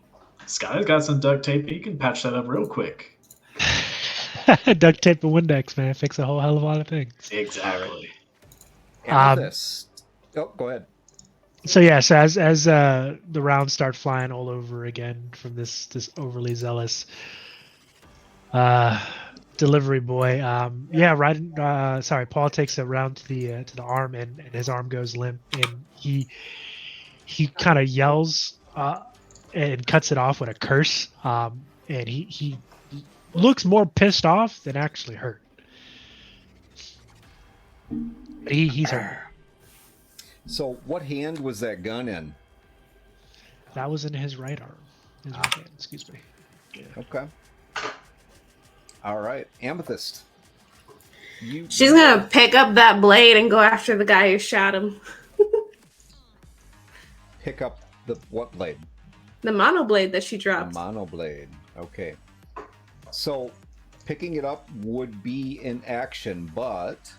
Sky's got some duct tape. He can patch that up real quick. Duct tape and Windex, man. Fix a whole hell of a lot of things. Exactly. Amethyst. Oh, go ahead. So yes, as the rounds start flying all over again from this overly zealous delivery boy. Paul takes a round to the arm, and his arm goes limp, and he kind of yells and cuts it off with a curse. And he looks more pissed off than actually hurt. But he's hurt. So, what hand was that gun in? That was in his right arm. His right hand, excuse me. Yeah. Okay. All right, Amethyst. She's gonna pick up that blade and go after the guy who shot him. Pick up the what blade? The mono blade that she The dropped. mono blade. Okay. So, picking it up would be an action, but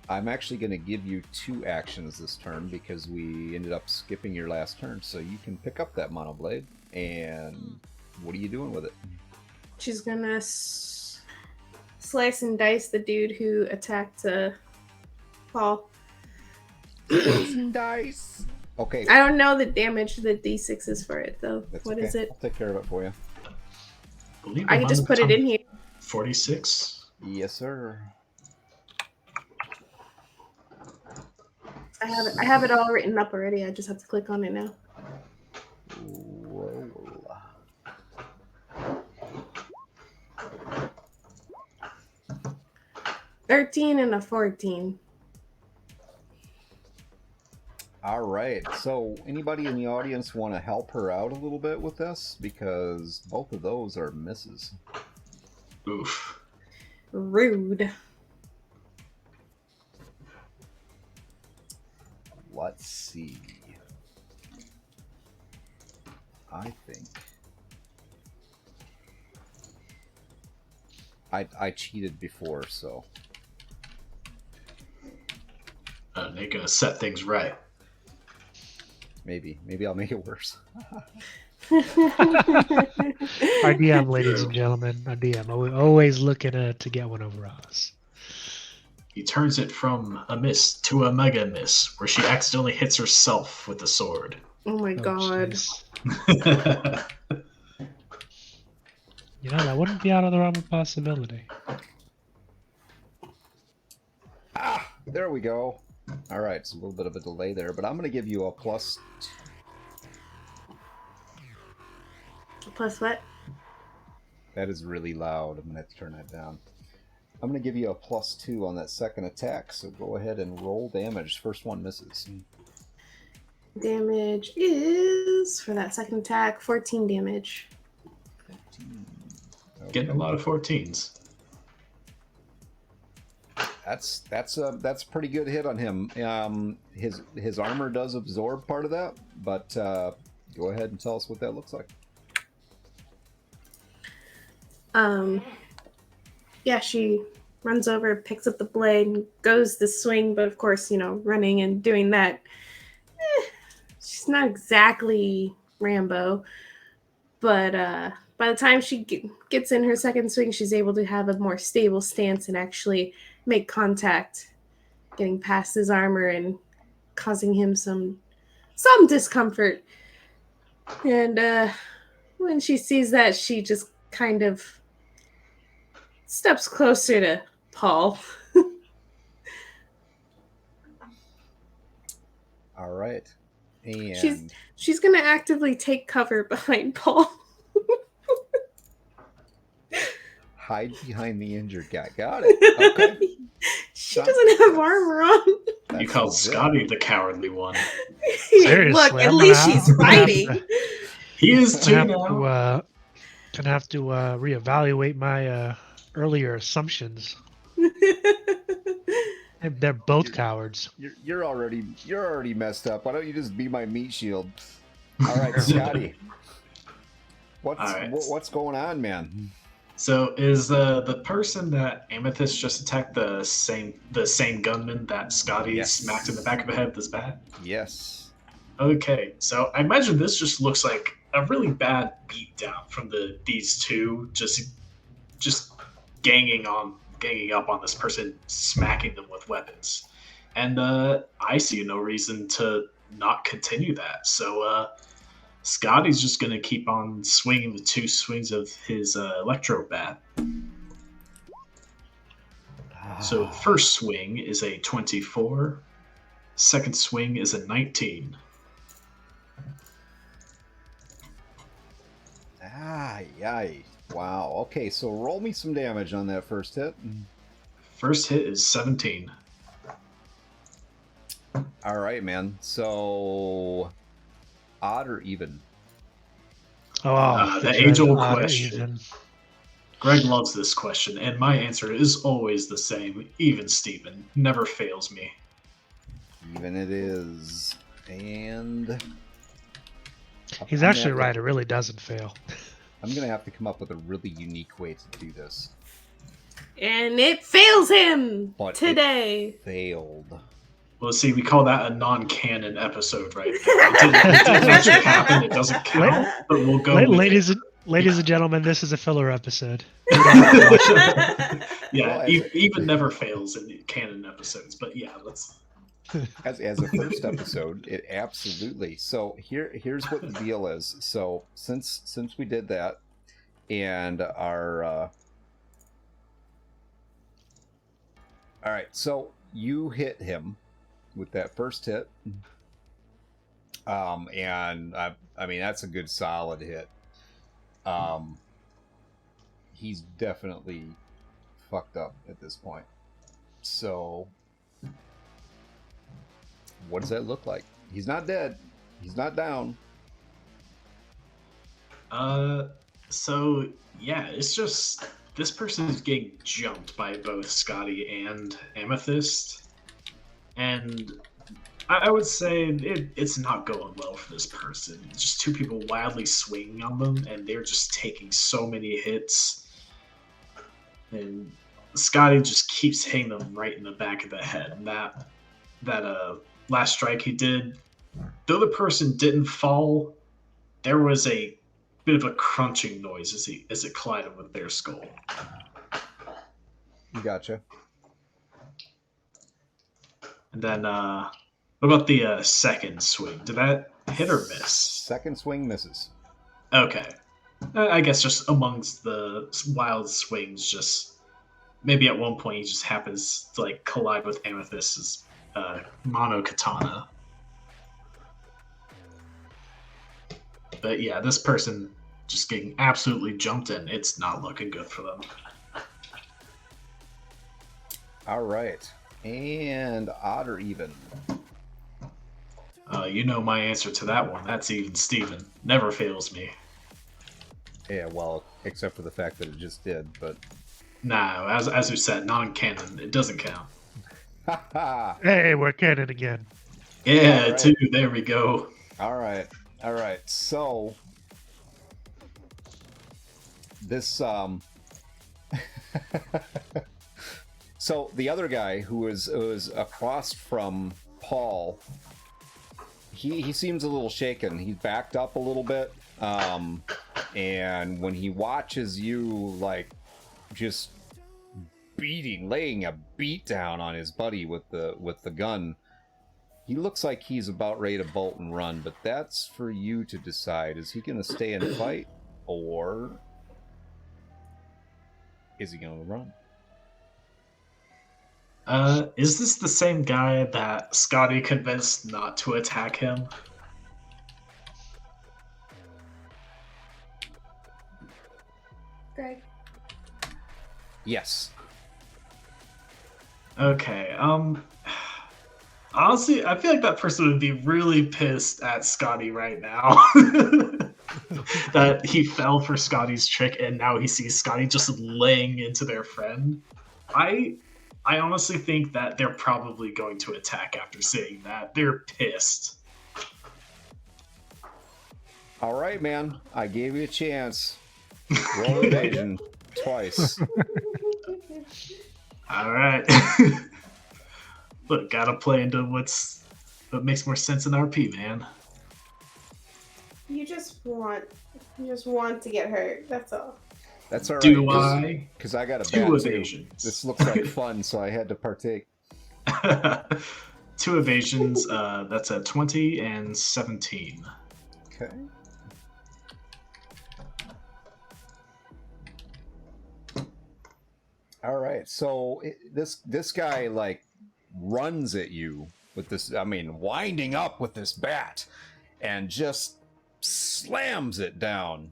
I'm actually going to give you 2 actions this turn because we ended up skipping your last turn. So you can pick up that mono blade, and what are you doing with it? She's gonna slice and dice the dude who attacked Paul. Dice. Okay. I don't know the damage the D6 is for it though. That's What okay. is it? I'll take care of it for you. I can just put it in here. 46. Yes, sir. I have it all written up already. I just have to click on it now. Roll. 13 and a 14. All right. So, anybody in the audience want to help her out a little bit with this? Because both of those are misses. Oof. Rude. Let's see. I think I cheated before, so They're going to set things right. maybe I'll make it worse. Our DM, ladies and gentlemen, our DM, always looking to get one over us. He turns it from a miss to a mega miss, where she accidentally hits herself with the sword. Oh my god. Jeez. That wouldn't be out of the realm of possibility. There we go. All right, it's a little bit of a delay there, but I'm going to give you a plus. Plus what? That is really loud. I'm going to have to turn that down. I'm going to give you a +2 on that second attack, so go ahead and roll damage. First one misses. Damage is, for that second attack, 14 damage. 15. Okay. Getting a lot of 14s. That's a pretty good hit on him. His armor does absorb part of that, but go ahead and tell us what that looks like. Yeah, she runs over, picks up the blade, and goes to swing, but of course, running and doing that, she's not exactly Rambo, but by the time she gets in her second swing, she's able to have a more stable stance and actually make contact, getting past his armor and causing him some discomfort. And when she sees that, she just kind of steps closer to Paul. All right. And she's going to actively take cover behind Paul. hide behind the injured guy. Got it. Okay. She doesn't have armor on. You called Scotty the cowardly one. Seriously, Look, at least she's fighting. He is too now. Gonna have to reevaluate my earlier assumptions. They're both cowards. You're already messed up. Why don't you just be my meat shield? All right, Scotty. What's going on, man? So is the person that Amethyst just attacked the same gunman that Scotty smacked in the back of the head with his bat? Yes. Okay, so I imagine this just looks like a really bad beatdown from these two just ganging up on this person, smacking them with weapons. And I see no reason to not continue that. So Scotty's just going to keep on swinging the two swings of his electro bat. So first swing is a 24. Second swing is a 19. Yay. Wow. Okay, so roll me some damage on that first hit. First hit is 17. All right, man. So odd or even? The age-old question. Greg loves this question, and my answer is always the same. Even Steven. Never fails me. Even it is. And he's actually right. It really doesn't fail. I'm going to have to come up with a really unique way to do this. And it fails him today. It failed. Well, see, we call that a non-canon episode right there. It didn't actually happen. It doesn't count, but we'll go Ladies and gentlemen, this is a filler episode. Yeah, even never fails in canon episodes. But yeah, let's... As a first episode, it absolutely. So here's what the deal is. So since we did that, and our all right, so you hit him with that first hit, and I mean that's a good solid hit. He's definitely fucked up at this point. So what does that look like? He's not dead. He's not down. So yeah, it's just this person is getting jumped by both Scotty and Amethyst, and I would say it's not going well for this person. It's just two people wildly swinging on them, and they're just taking so many hits, and Scotty just keeps hitting them right in the back of the head. And that last strike he did, though the person didn't fall, there was a bit of a crunching noise as it collided with their skull. Gotcha. And then, what about the second swing? Did that hit or miss? Second swing misses. Okay. I guess just amongst the wild swings, just maybe at one point he just happens to like collide with Amethyst's mono katana. But yeah, this person just getting absolutely jumped in. It's not looking good for them. All right. And odd or even? You know my answer to that one. That's even Steven. Never fails me. Yeah, well, except for the fact that it just did, but... No, as we said, non-canon. It doesn't count. Ha Hey, we're canon again. Yeah, All right. too. There we go. All right. So this so the other guy who was across from Paul, he seems a little shaken. He's backed up a little bit, and when he watches you like just laying a beat down on his buddy with the gun, he looks like he's about ready to bolt and run, but that's for you to decide. Is he going to stay and fight, or is he going to run? Is this the same guy that Scotty convinced not to attack him? Greg. Yes. Okay, honestly, I feel like that person would be really pissed at Scotty right now. That he fell for Scotty's trick and now he sees Scotty just laying into their friend. I honestly think that they're probably going to attack after seeing that. They're pissed. All right, man. I gave you a chance. Roll evasion twice. All right. Look, gotta play into what makes more sense in RP, man. You just want to get hurt. That's all. That's all right. Do I? Because I got a Two bat too. evasions. This looks like fun, so I had to partake. 2 evasions. That's a 20 and 17. Okay. All right. So this guy like runs at you with this. I mean, winding up with this bat, and just slams it down,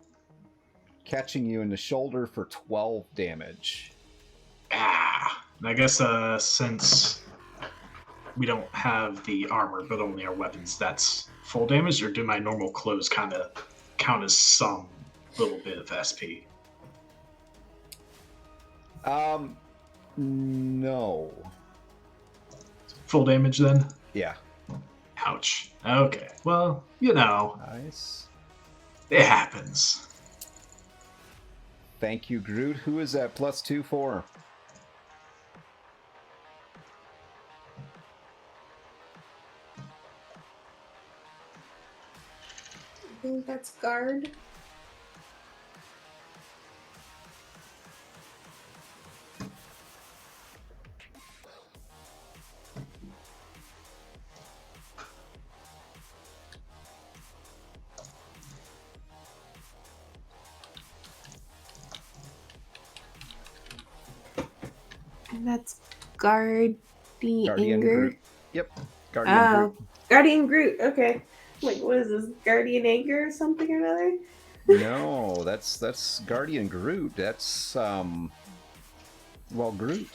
catching you in the shoulder for 12 damage. And I guess since we don't have the armor but only our weapons, that's full damage, or do my normal clothes kind of count as some little bit of SP? No. Full damage then? Yeah. Ouch. Okay. Well, you know, Nice. it happens. Thank you, Groot. Who is that +2 for? I think that's guard. And that's Guardian Anger. Groot. Yep. Guardian Oh, Groot. Guardian Groot. Okay. Like, what is this? Guardian Anger or something or another? No, that's Guardian Groot. That's Groot.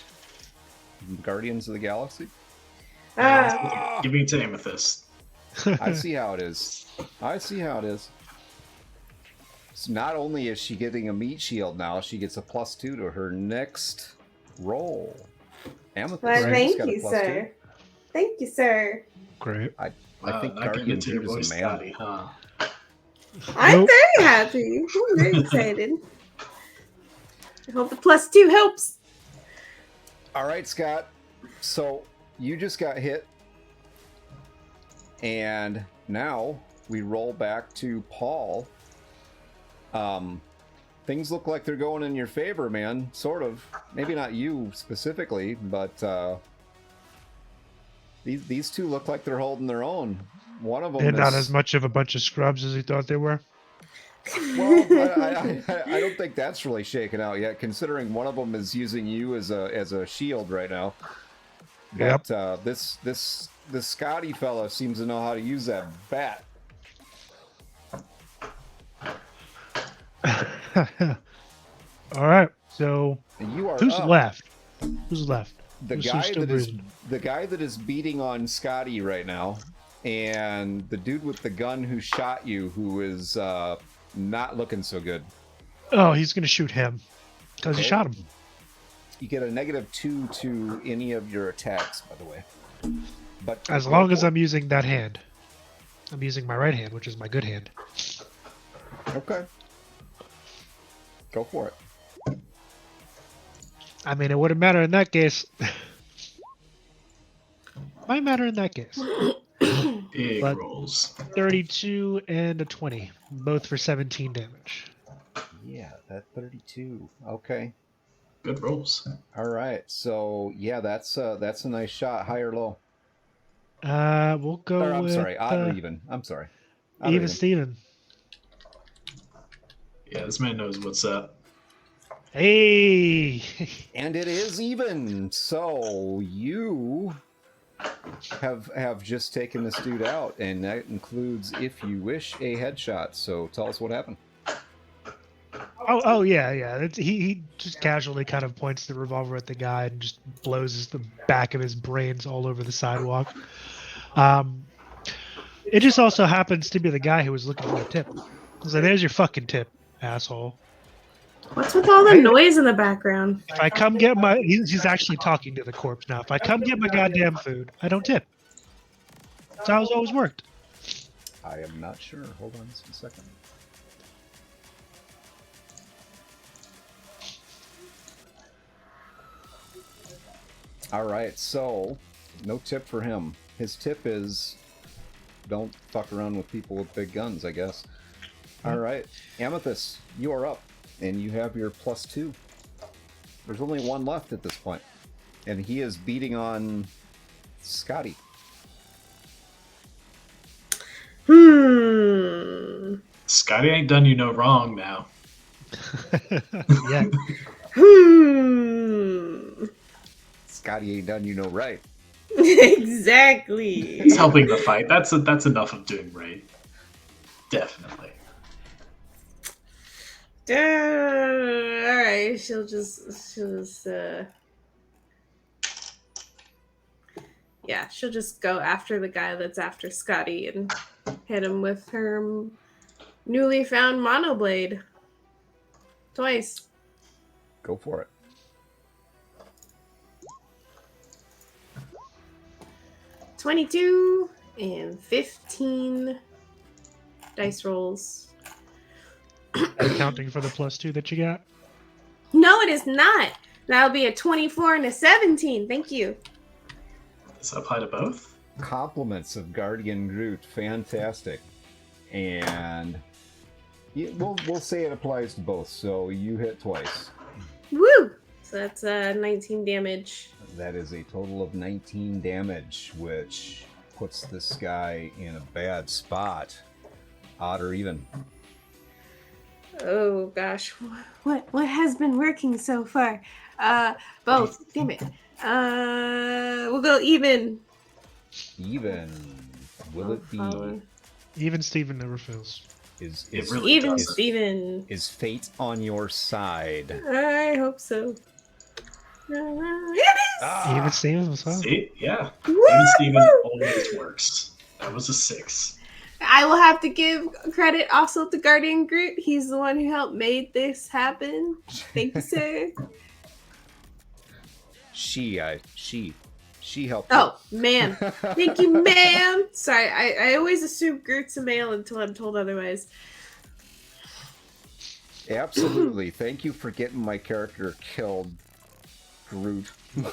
Guardians of the Galaxy. Ah, Give me to Amethyst. I see how it is. So not only is she getting a meat shield now, she gets a +2 to her next roll. Amethyst. well, just thank got a you, +2. sir. Thank you, sir. Great. I think not giving Guardian it to your Groot boy is a man. Scotty, huh? I'm Nope. very happy. I'm very excited. I hope the +2 helps. All right, Scott. So you just got hit, and now we roll back to Paul. Things look like they're going in your favor, man. Sort of. Maybe not you specifically, but these two look like they're holding their own. One of them They're is not as much of a bunch of scrubs as he thought they were. well. I don't think that's really shaken out yet, considering one of them is using you as a shield right now. Yep. But this Scotty fella seems to know how to use that bat. All right. So And you are who's up. left? Who's left? The Who's guy still that is breathing? the guy that is beating on Scotty right now, and the dude with the gun who shot you, who is not looking so good. Oh, he's gonna shoot him because he Okay. shot him. You get a -2 to any of your attacks, by the way. But As long as I'm using that hand. I'm using my right hand, which is my good hand. okay, go for it. I mean, it wouldn't matter in that case. Might matter in that case. Big But- rolls. 32 and a 20, both for 17 damage. Yeah, that 32. Okay, Good rolls. all right. So yeah, that's a nice shot. High or low? We'll go Or, I'm with sorry, odd or even. I'm sorry. Odd or even Steven. Yeah, this man knows what's up. Hey! And it is even. So you have just taken this dude out, and that includes, if you wish, a headshot. So tell us what happened. Oh yeah. He just casually kind of points the revolver at the guy and just blows the back of his brains all over the sidewalk. It just also happens to be the guy who was looking for a tip. So there's your fucking tip, asshole. What's with all the noise in the background? If I come get my... He's actually talking to the corpse now. If I come get my goddamn food, I don't tip. That's how it's always worked. I am not sure. Hold on just a second. All right, so no tip for him. His tip is don't fuck around with people with big guns, I guess. All right, Amethyst, you are up, and you have your +2. There's only one left at this point, and he is beating on Scotty. Scotty ain't done you no wrong now. Yeah. Scotty ain't done you no right. Exactly. It's helping the fight. That's enough of doing right. Definitely. All right, she'll just yeah, she'll just go after the guy that's after Scotty and hit him with her newly found monoblade. Twice. Go for it. $22 and 15 dice rolls. Counting for the +2 that you got. No, it is not. That'll be a 24 and a 17. Thank you. Does that apply to both? Compliments of Guardian Groot, fantastic. And we'll say it applies to both. So you hit twice. Woo! So that's 19 damage. That is a total of 19 damage, which puts this guy in a bad spot. Odd or even? Oh gosh, what has been working so far? Both. Damn it. We'll go even. Even. Will it be? Even Steven never fails. Is It really Even does. Steven. is fate on your side? I hope so. It is. Ah, Even Steven as well. See? Yeah. Woo! Even Steven always works. That was a 6. I will have to give credit also to Guardian Groot. He's the one who helped made this happen. Thank you, sir. she helped. Oh, man. Thank you, ma'am. Sorry, I always assume Groot's a male until I'm told otherwise. Absolutely. Thank you for getting my character killed, Groot. All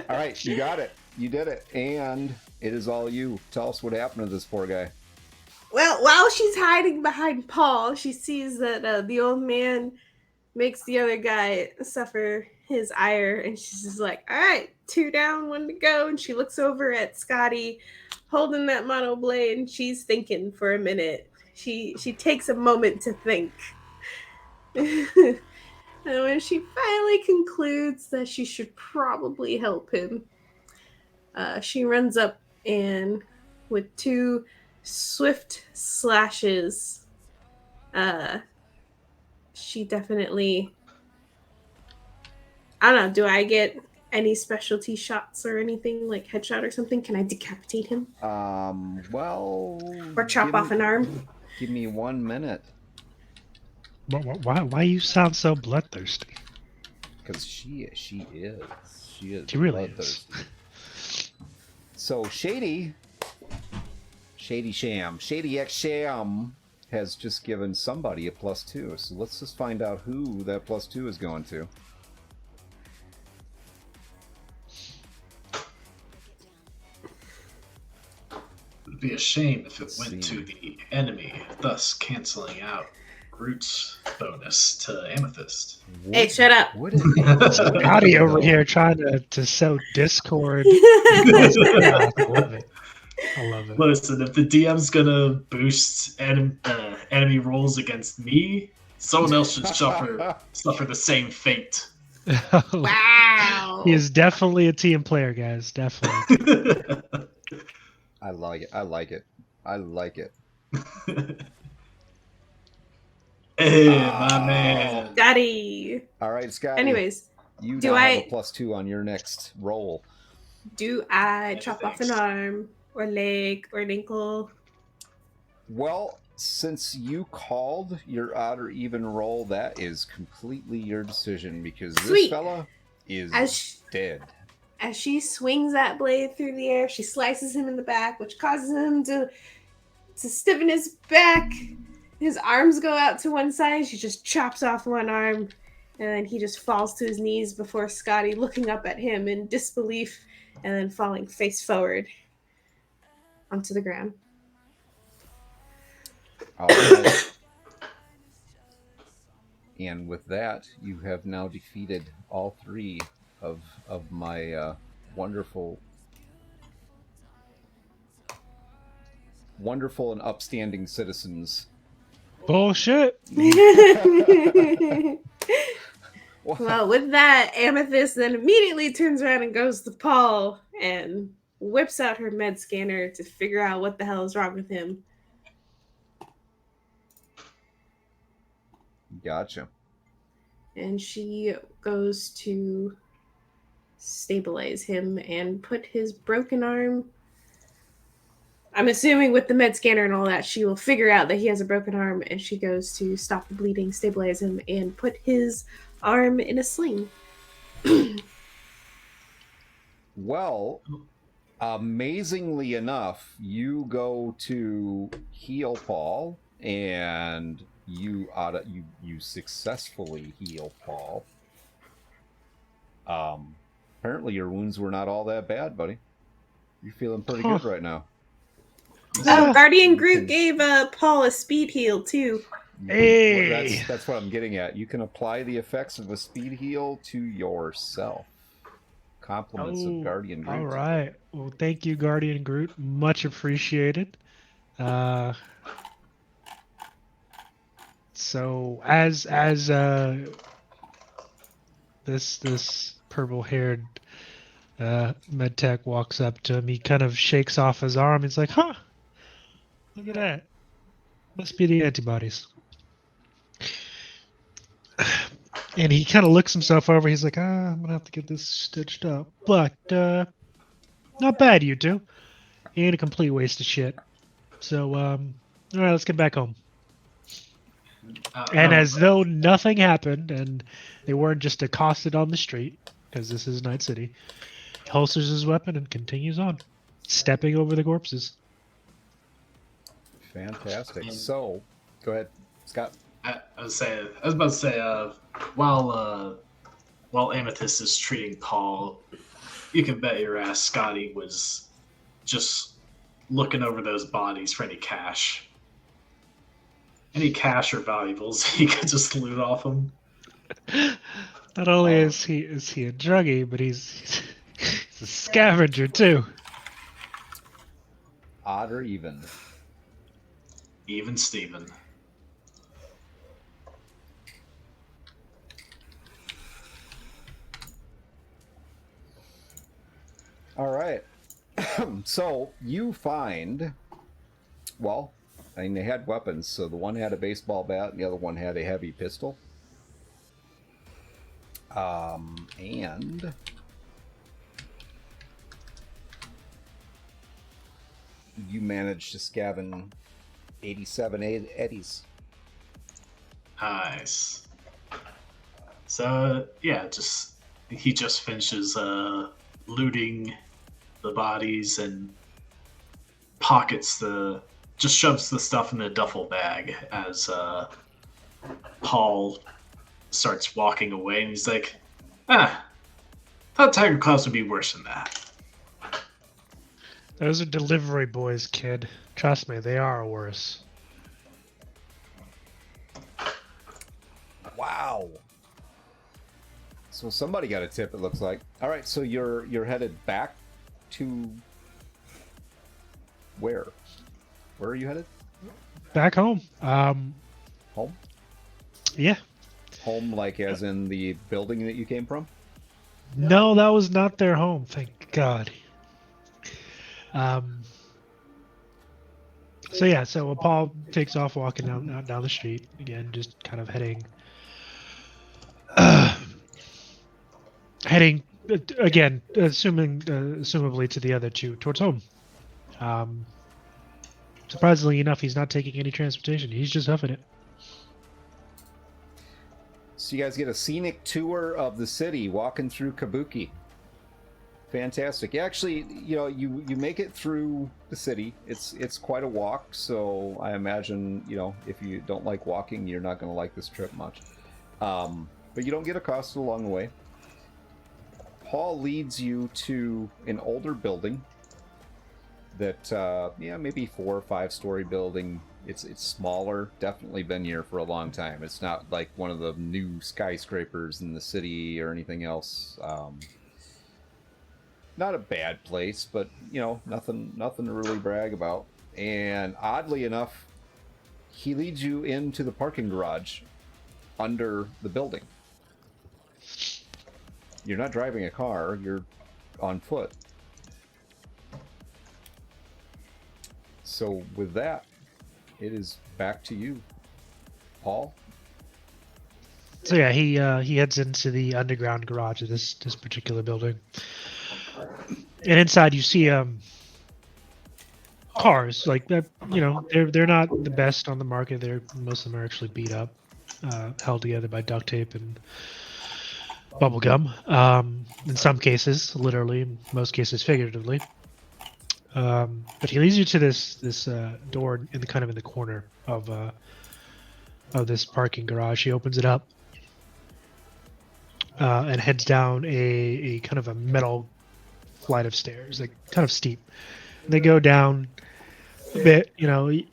right, you got it. You did it. And it is all you. Tell us what happened to this poor guy. Well, while she's hiding behind Paul, she sees that the old man makes the other guy suffer his ire, and she's just like, "All right, 2 down, 1 to go." And she looks over at Scotty, holding that mono blade, and she's thinking for a minute. She takes a moment to think, and when she finally concludes that she should probably help him, she runs up and, with 2 swift slashes, uh, she definitely. I don't know. Do I get any specialty shots or anything like headshot or something? Can I decapitate him Well, or chop off an arm? Give me 1 minute. Why you sound so bloodthirsty? Because she is. She really bloodthirsty. So Shady X Sham has just given somebody a +2. So let's just find out who that +2 is going to. It would be a shame if it went to the enemy, thus canceling out Groot's bonus to Amethyst. Hey, shut up. Scotty over here trying to sow discord. I love it. Listen, if the DM's gonna boost enemy rolls against me, someone else should suffer the same fate. Wow. He is definitely a team player, guys. Definitely. I like it. Hey, my man. Daddy. All right, Scotty. Anyways, you now have a +2 on your next roll. Do I chop off an arm or leg or an ankle? Well, since you called your odd or even roll, that is completely your decision because this fella is dead. As she swings that blade through the air, she slices him in the back, which causes him to stiffen his back. His arms go out to one side. She just chops off one arm, and then he just falls to his knees before Scotty looking up at him in disbelief, and then falling face forward onto the ground. All right. And with that, you have now defeated all 3 of my wonderful and upstanding citizens. Bullshit. Well, with that, Amethyst then immediately turns around and goes to Paul and whips out her med scanner to figure out what the hell is wrong with him. Gotcha. And she goes to stabilize him and put his broken arm. I'm assuming with the med scanner and all that, she will figure out that he has a broken arm, and she goes to stop the bleeding, stabilize him, and put his arm in a sling. Well, amazingly enough, you go to heal Paul, and you successfully heal Paul. Apparently your wounds were not all that bad, buddy. You're feeling pretty good right now. Guardian Groot gave Paul a speed heal too. Hey, that's what I'm getting at. You can apply the effects of a speed heal to yourself. Compliments of Guardian Groot. All right. Well, thank you, Guardian Groot. Much appreciated. So as this purple-haired medtech walks up to him, he kind of shakes off his arm. He's like, "Huh, look at that. Must be the antibodies." And he kind of looks himself over. He's like, I'm gonna have to get this stitched up, but not bad, you two. He ain't a complete waste of shit. So, all right, let's get back home. And as though nothing happened, and they weren't just accosted on the street, because this is Night City, he holsters his weapon and continues on, stepping over the corpses. Fantastic. So, go ahead, Scott. I was about to say, while Amethyst is treating Paul, you can bet your ass Scotty was just looking over those bodies for any cash. Any cash or valuables he could just loot off him. Not only is he a druggie, but he's a scavenger too. Odd or even? Even Steven. All right. So you find, well, I mean, they had weapons. So the one had a baseball bat, and the other one had a heavy pistol. And you managed to scavenge 87 eddies. Nice. So yeah, he just finishes looting the bodies and just shoves the stuff in the duffel bag as Paul starts walking away, and he's like, thought Tiger Claws would be worse than that. Those are delivery boys, kid. Trust me, they are worse. Wow. So somebody got a tip, it looks like. All right, so you're headed back to where? Where are you headed? Back home. Home? Yeah. Home, like as in the building that you came from? No, that was not their home. Thank God. So yeah, so Paul takes off walking down the street again, just kind of heading again, assumably to the other two towards home. Surprisingly enough, he's not taking any transportation. He's just huffing it. So you guys get a scenic tour of the city, walking through Kabuki. Fantastic. Actually, you make it through the city. It's quite a walk, so I imagine, if you don't like walking, you're not going to like this trip much. But you don't get accosted along the way. Paul leads you to an older building that, maybe 4 or 5 story building. It's smaller, definitely been here for a long time. It's not like one of the new skyscrapers in the city or anything else. Not a bad place, but nothing to really brag about. And oddly enough, he leads you into the parking garage under the building. You're not driving a car, you're on foot. So with that, it is back to you, Paul. So yeah, he heads into the underground garage of this particular building, and inside you see cars like that. They're not the best on the market. Most of them are actually beat up, held together by duct tape and bubble gum. In some cases, literally. In most cases, figuratively. But he leads you to this door in the corner of this parking garage. He opens it up and heads down a kind of a metal flight of stairs, like kind of steep. They go down a bit,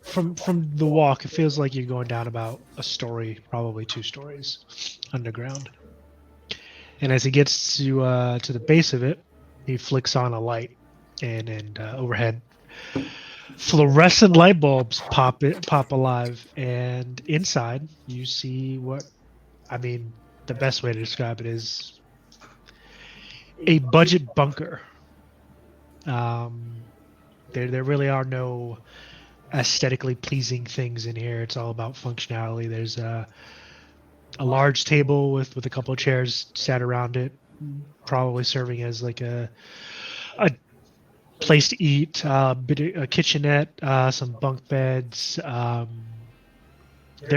from the walk. It feels like you're going down about a story, probably 2 stories underground. And as he gets to the base of it, he flicks on a light. And overhead, fluorescent light bulbs pop alive, and inside you see the best way to describe it is a budget bunker. There really are no aesthetically pleasing things in here. It's all about functionality. There's a large table with a couple of chairs sat around it, probably serving as like a place to eat, a kitchenette, some bunk beds. There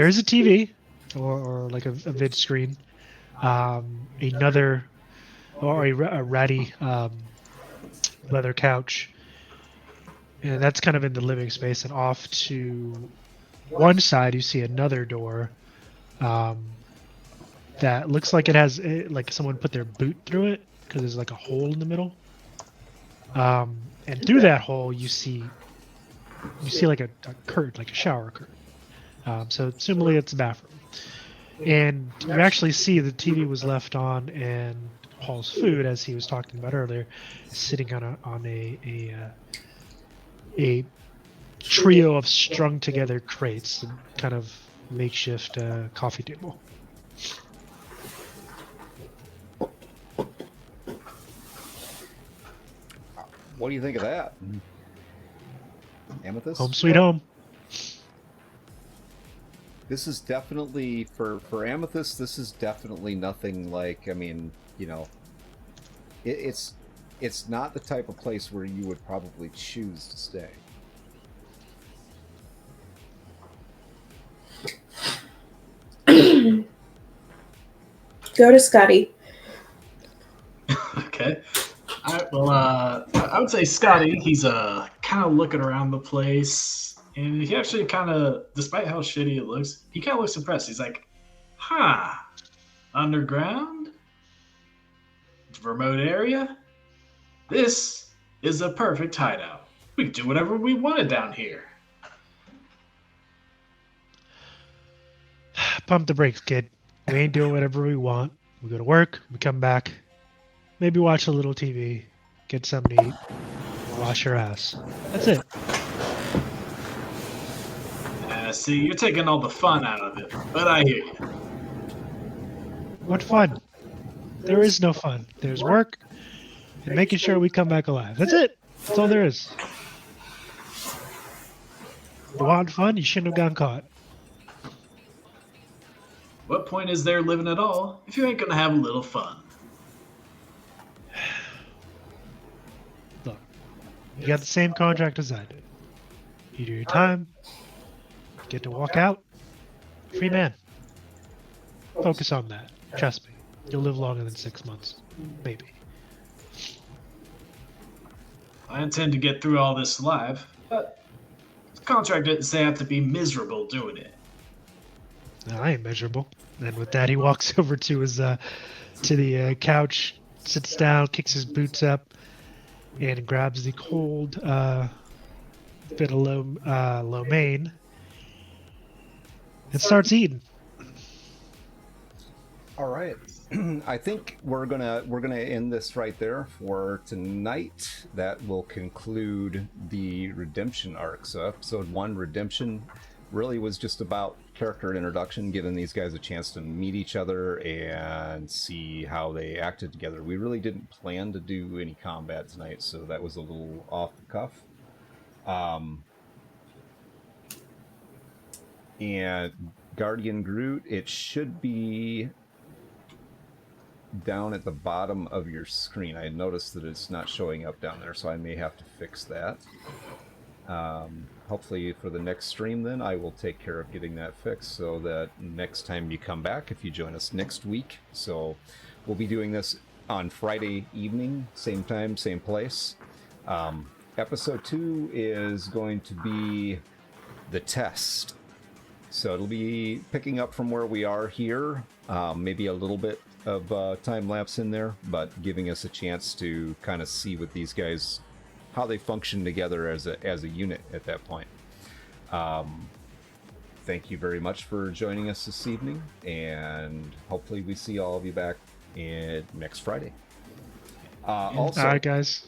is a TV or like a vid screen, a ratty leather couch, and that's kind of in the living space. And off to one side, you see another door that looks like it has like someone put their boot through it because there's like a hole in the middle. And through that hole, you see like a curtain, like a shower curtain. So assumably it's a bathroom. And you actually see the TV was left on, and Paul's food, as he was talking about earlier, is sitting on a trio of strung together crates, and kind of makeshift coffee table. What do you think of that? Amethyst? Home sweet home. This is definitely, for Amethyst, this is definitely nothing like, I mean, you know, it's not the type of place where you would probably choose to stay. Go to Scotty. Okay. All right, well, I would say Scotty, he's kind of looking around the place, and he actually kind of, despite how shitty it looks, he kind of looks impressed. He's like, huh, underground? Remote area? This is a perfect hideout. We can do whatever we wanted down here. Pump the brakes, kid. We ain't doing whatever we want. We go to work, we come back, maybe watch a little TV, get something to eat, wash your ass. That's it. See, you're taking all the fun out of it, but I hear you. What fun? There is no fun. There's work and making sure we come back alive. That's it. That's all there is. You want fun? You shouldn't have gotten caught. What point is there living at all if you ain't gonna have a little fun? Look, you got the same contract as I did. You do your time, get to walk out, free man. Focus on that. Trust me, you'll live longer than 6 months. Maybe. I intend to get through all this alive, but the contract didn't say I have to be miserable doing it. No, I ain't miserable. And with that, he walks over to his to the couch, sits down, kicks his boots up, and grabs the cold bit of lo mein and starts eating. All right. I think we're gonna end this right there for tonight. That will conclude the redemption arc. So episode 1, redemption, really was just about character introduction, giving these guys a chance to meet each other and see how they acted together. We really didn't plan to do any combat tonight, so that was a little off the cuff. And Guardian Groot, it should be down at the bottom of your screen. I noticed that it's not showing up down there, so I may have to fix that. Hopefully for the next stream then I will take care of getting that fixed so that next time you come back, if you join us next week, so we'll be doing this on Friday evening, same time, same place. Episode 2 is going to be the test. So it'll be picking up from where we are here, maybe a little bit of time lapse in there, but giving us a chance to kind of see what these guys, how they function together as a unit at that point. Thank you very much for joining us this evening, and hopefully we see all of you back next Friday. Also, all right, guys.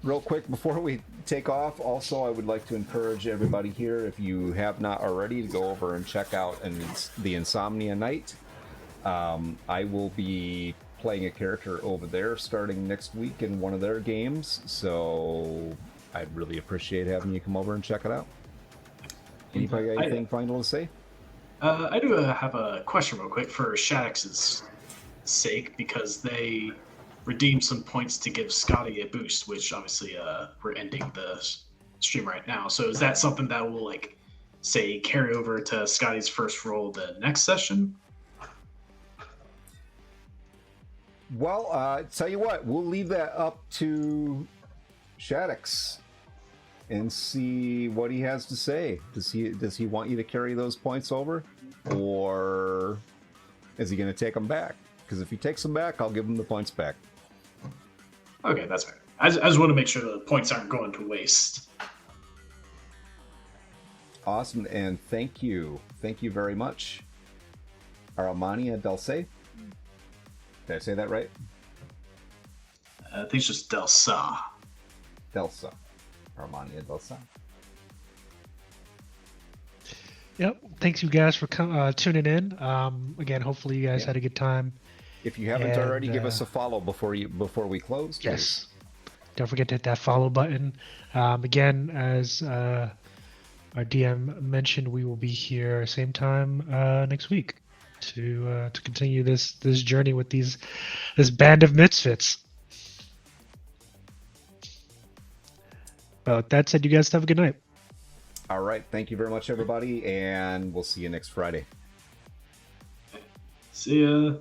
Real quick before we take off, also I would like to encourage everybody here, if you have not already, to go over and check out the Insomnia Night. I will be playing a character over there starting next week in one of their games, so I'd really appreciate having you come over and check it out. Anybody got anything final to say? I do have a question real quick for Shaddix's sake, because they redeemed some points to give Scotty a boost, which obviously we're ending the stream right now. So is that something that will, like, say, carry over to Scotty's first roll the next session? Well, tell you what, we'll leave that up to Shaddix and see what he has to say. Does he want you to carry those points over, or is he going to take them back? Because if he takes them back, I'll give him the points back. Okay, that's fair. I just want to make sure the points aren't going to waste. Awesome, and thank you very much, Aramania Delse. Did I say that right? I think it's just Delsa. Delsa. Aramania Delsa. Yep. Thanks you guys for tuning in. Again, hopefully you guys had a good time. If you haven't already, give us a follow before we close. Yes. Don't forget to hit that follow button. Again, as our DM mentioned, we will be here same time next week to continue this journey with this band of misfits. But with that said, you guys have a good night. All right. Thank you very much, everybody, and we'll see you next Friday. See ya.